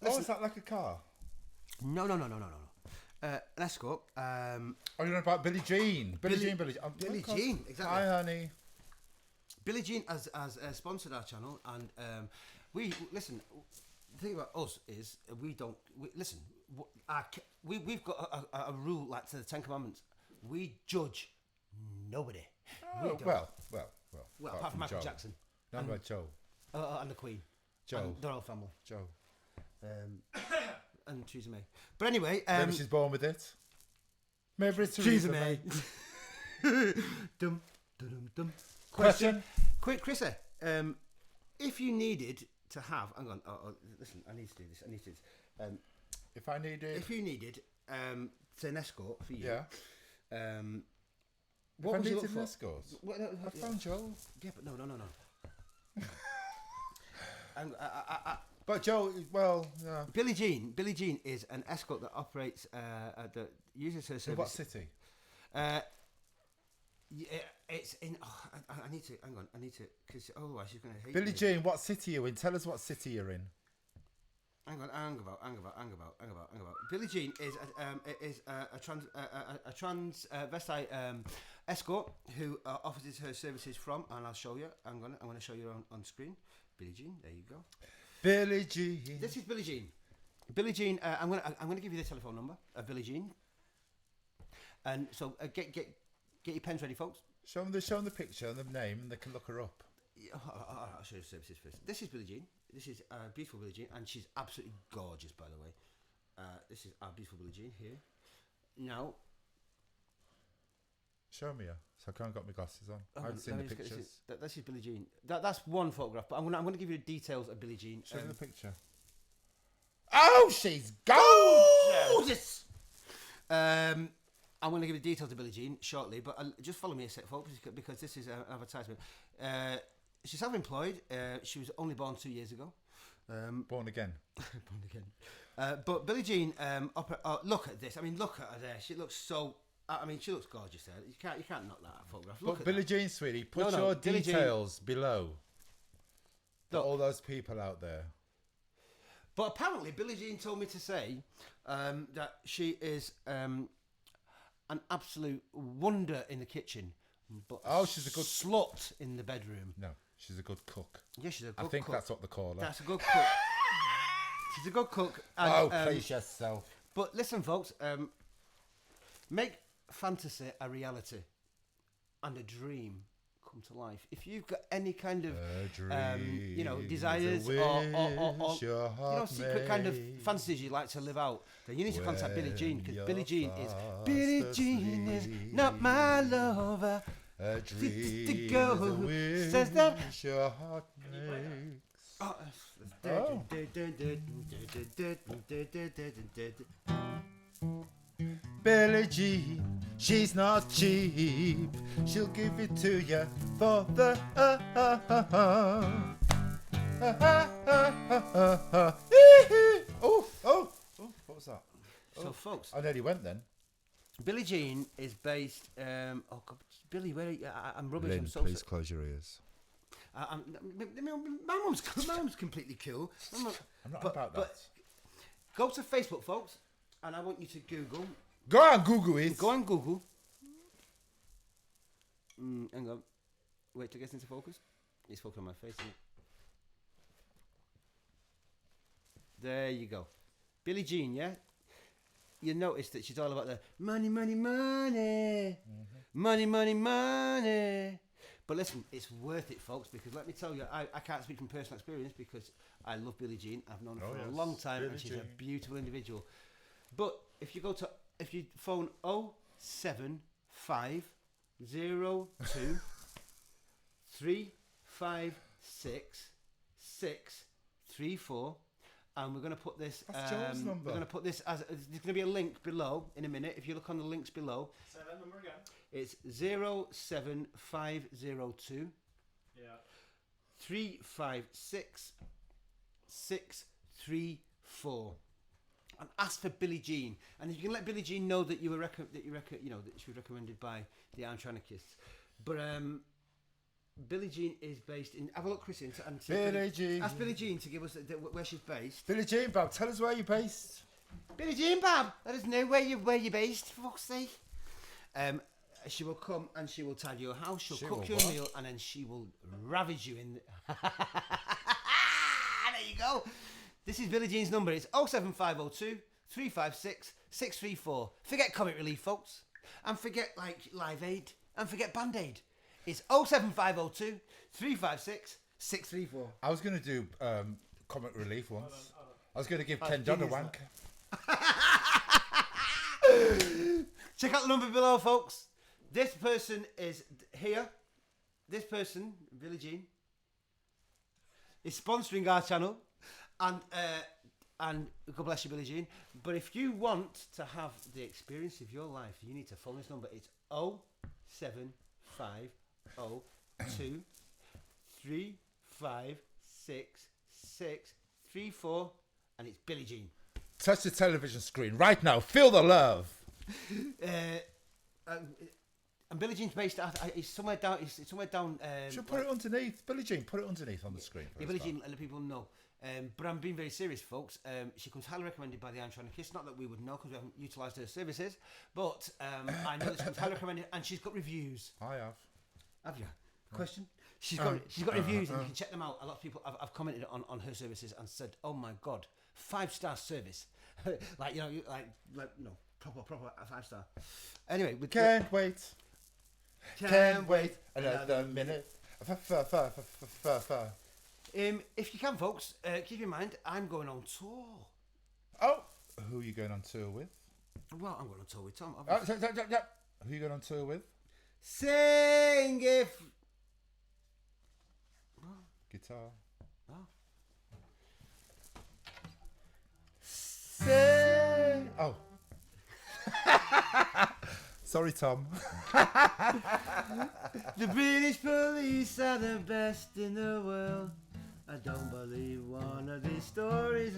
Oh, is that like a car? No. An escort. Oh, you know about Billie Jean? Billie Jean, exactly. Hi, honey. Billie Jean has sponsored our channel, and we listen. The thing about us is we've got a rule like to the Ten Commandments. We judge nobody. Oh, well. Apart from Michael Jackson. Not about Joe. And the Queen. Joe. And the royal family. Joe. And Theresa May. But anyway, maybe she's born with it. Maybe it's Theresa May. Dum. Question. Quick, Chrissy. If you needed to have, hang on. Listen, I need to do this. If you needed an escort for you. Yeah. What would you look an for? escort? I found Joe. Yeah, but no. But Joe, well, yeah. Billie Jean is an escort that operates, that uses her In service. what city? It's in. Oh, I need to hang on. I need to, because otherwise she's going to hate Billie me. Jean, what city are you in? Tell us what city you're in. Hang about. Billie Jean is a transvestite escort who offers her services from, and I'll show you. I'm gonna show you on screen. Billie Jean, there you go. Billie Jean. This is Billie Jean. Billie Jean. I'm gonna give you the telephone number of Billie Jean. And so get your pens ready, folks. Show them the picture and the name, and they can look her up. I'll show you the services first. This is Billie Jean. This is beautiful Billie Jean, and she's absolutely gorgeous, by the way. This is our beautiful Billie Jean here. Now, show me her. So I can't got my glasses on. I haven't seen the pictures. This is Billie Jean. That's one photograph, but I'm gonna give you the details of Billie Jean. Show me the picture. Oh, she's gorgeous! I'm going to give you the details of Billie Jean shortly, but just follow me a sec, folks, because this is an advertisement. She's self-employed. She was only born 2 years ago. Born again. Born again. But Billie Jean, look at this. I mean, look at her there. She looks so. I mean, she looks gorgeous there. You can't knock that photograph. But Billie Jean, sweetie, put your details below. For all those people out there. But apparently, Billie Jean told me to say that she is an absolute wonder in the kitchen, but she's a good slut in the bedroom. No, she's a good cook. Yeah, she's a good cook. I think that's what they call her. That's a good cook. She's a good cook. And, please yourself. But listen, folks, make fantasy a reality and a dream come to life. If you've got any kind of desires or secret kind of fantasies you'd like to live out, then you need to contact Billie Jean, because Billie Jean is not my lover. A dream the girl is says that your heart Billie Jean, she's not cheap. She'll give it to you for the what was that? So, folks, I nearly went then. Billie Jean is based. Oh God, Billie, where are you? I'm rubbish. Lynn, I'm so please close your ears. My mum's completely cool. I'm not about that. But go to Facebook, folks, and I want you to Google. Go on Google it. Go on Google. Hang on. Wait till it gets into focus. It's focused on my face, isn't it? There you go. Billie Jean, yeah? You notice that she's all about the money, money, money. Money, money, money. But listen, it's worth it, folks, because let me tell you, I can't speak from personal experience because I love Billie Jean. I've known her for a long time, and she's a beautiful individual. But if you phone 07502 356 634, and we're going to put this. That's Joel's number. We're going to put this as there's going to be a link below in a minute. If you look on the links below, say that number again. It's 07502 356 634. And ask for Billie Jean, and if you can let Billie Jean know that you were that she was recommended by the Anarchists. But Billie Jean is based in. Have a look, Chris, and Billie Jean. Ask Billie Jean to give us where she's based. Billie Jean, Bob, tell us where you're based. Billie Jean, Bob, let us know where you're based. For fuck's sake. She will come and she will tidy your house. She'll cook you a meal, and then she will ravage you in. There you go. This is Billie Jean's number. It's 07502 356 634. Forget Comic Relief, folks. And forget Live Aid. And forget Band Aid. It's 07502 356 634. I was going to do Comic Relief once. Hold on. I was going to give Ken Don a wank. Check out the number below, folks. This person is here. This person, Billie Jean, is sponsoring our channel. And God bless you, Billie Jean. But if you want to have the experience of your life, you need to phone this number. It's 07502 356 6, 3, 4, and it's Billie Jean. Touch the television screen right now. Feel the love. And Billie Jean's based out. It's somewhere down. It's somewhere down. Should put it underneath. Billie Jean, put it underneath on the screen. Yeah, Billie Jean, let people know. But I'm being very serious, folks. She comes highly recommended by the Anarchist. Not that we would know because we haven't utilised her services, but I know that she comes highly recommended, and she's got reviews. I have. Have you? Question. She's got reviews, and you can check them out. A lot of people have commented on her services and said, "Oh my God, 5-star service!" like proper 5-star. Anyway, we can't wait. Can't wait another minute. If you can, folks, keep in mind I'm going on tour. Oh, who are you going on tour with? Well, I'm going on tour with Tom. Who are you going on tour with? Sing if. Guitar. Oh. Sing. Oh. Sorry, Tom. The British police are the best in the world. I don't believe one of these stories.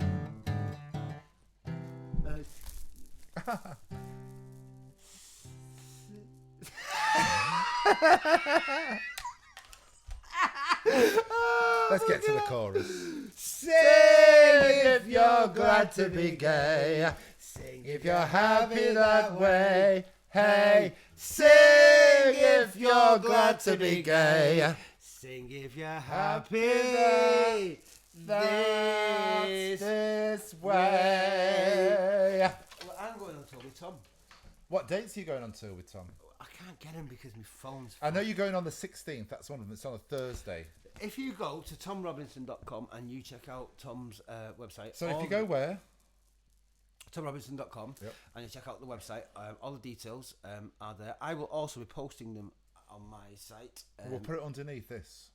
Let's get to the chorus. Sing if you're glad to be gay. Sing if you're happy that way. Hey, sing if you're glad to be gay. Sing if you're happy this way. Well, I'm going on tour with Tom. What dates are you going on tour with Tom? I can't get him because my phone's I know you're going on the 16th. That's one of them. It's on a Thursday. If you go to tomrobinson.com and you check out Tom's website. So if you go where? tomrobinson.com, yep. And you check out the website, all the details are there. I will also be posting them on my site. We'll put it underneath this.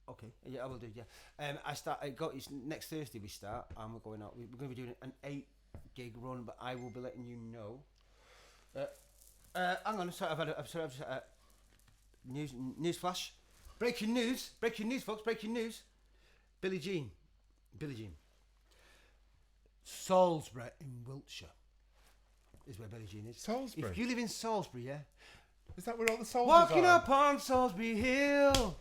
Okay, yeah, I will do. Yeah, it's next Thursday we start, and we're going out. We're going to be doing an 8-gig run, but I will be letting you know. Hang on, sorry, I've news flash. Breaking news, folks. Breaking news. Billie Jean. Salisbury in Wiltshire is where Billie Jean is. Salisbury? If you live in Salisbury, yeah. Is that where all the soldiers Walking are? up on Salisbury Hill,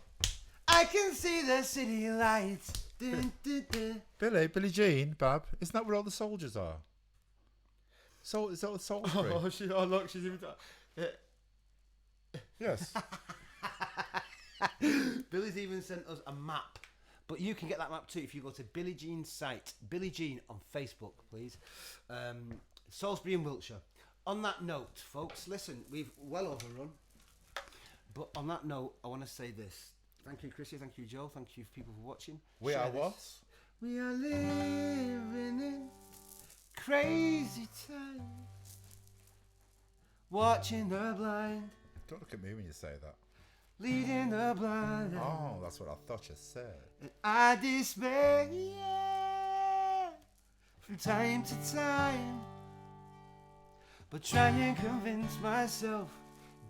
I can see the city lights. Dun, dun, dun. Billie Jean, Bab, isn't that where all the soldiers are? So is that with Salisbury? Oh look, she's even. Yes. Billie's even sent us a map. But you can get that map too if you go to Billie Jean's site. Billie Jean on Facebook, please. Salisbury in Wiltshire. On that note, folks, listen, we've well overrun. But on that note, I want to say this. Thank you, Chrissy. Thank you, Joe. Thank you, people, for watching. We Share are this. what? We are living in crazy times. Watching the blind. Don't look at me when you say that. Leading the blind. Oh, that's what I thought you said. And I despair, from time to time, but try and convince myself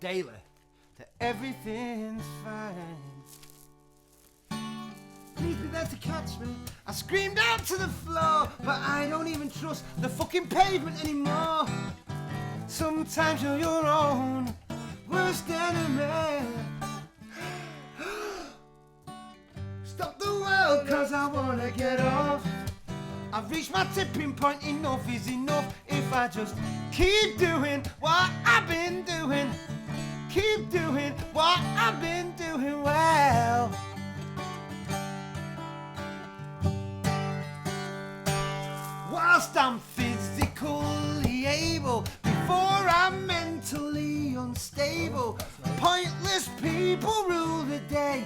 daily that everything's fine. Please be there to catch me. I screamed out to the floor, but I don't even trust the fucking pavement anymore. Sometimes you're your own worst enemy. Stop the world, cause I wanna get off. I've reached my tipping point, enough is enough. If I just keep doing what I've been doing, keep doing what I've been doing well. Whilst I'm physically able, before I'm mentally unstable, pointless people rule the day.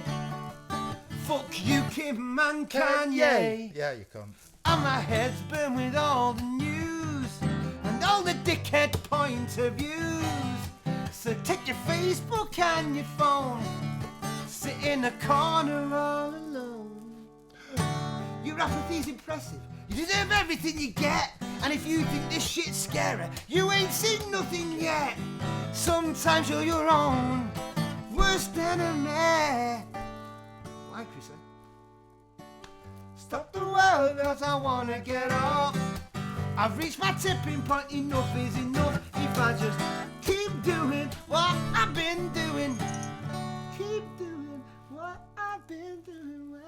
Fuck you, Kim and Kanye. Yeah, you can. And my head's burned with all the news and all the dickhead point of views. So take your Facebook and your phone, sit in a corner all alone. Your apathy's impressive. You deserve everything you get. And if you think this shit's scary, you ain't seen nothing yet. Sometimes you're your own worst enemy. Why, Chris? Stop the world. cause I wanna get off. I've reached my tipping point, enough is enough. If I just keep doing what I've been doing, keep doing what I've been doing well.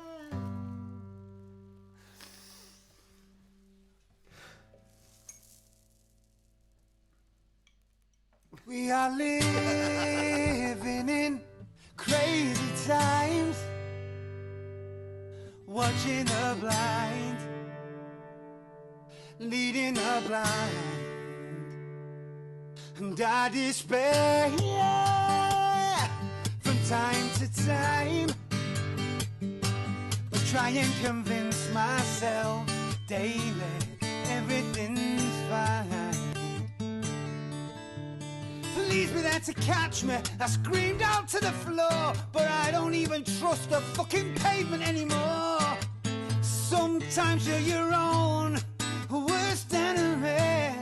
We are living in crazy times, watching the blind, leading the blind, and I despair from time to time, but try and convince myself daily everything's fine. Please be there to catch me, I screamed out to the floor, but I don't even trust the fucking pavement anymore. Sometimes you're your own worst enemy.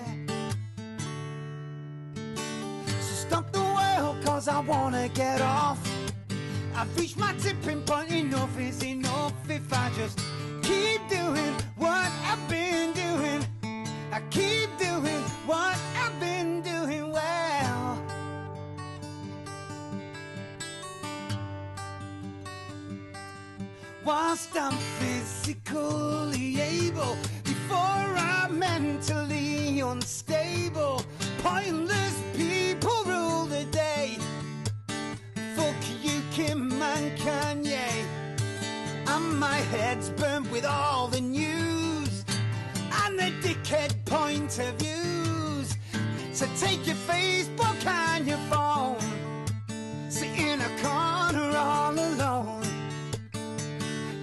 So stop the world, cause I wanna get off. I've reached my tipping point, enough is enough. If I just keep doing what I've been doing, I keep doing what I've been doing well. Whilst I'm physically able, before I'm mentally unstable, pointless people rule the day. Fuck you, Kim and Kanye, and my head's burnt with all the news and the dickhead point of views. So take your Facebook and your phone, sit in a corner all alone.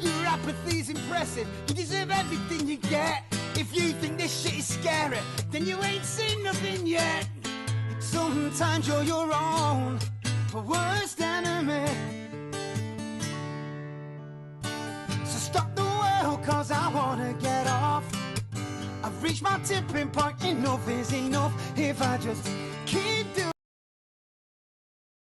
Your apathy's impressive, you deserve everything you get. If you think this shit is scary, then you ain't seen nothing yet. Sometimes you're your own worst enemy. So stop the world, cause I wanna get off. I've reached my tipping point, enough is enough. If I just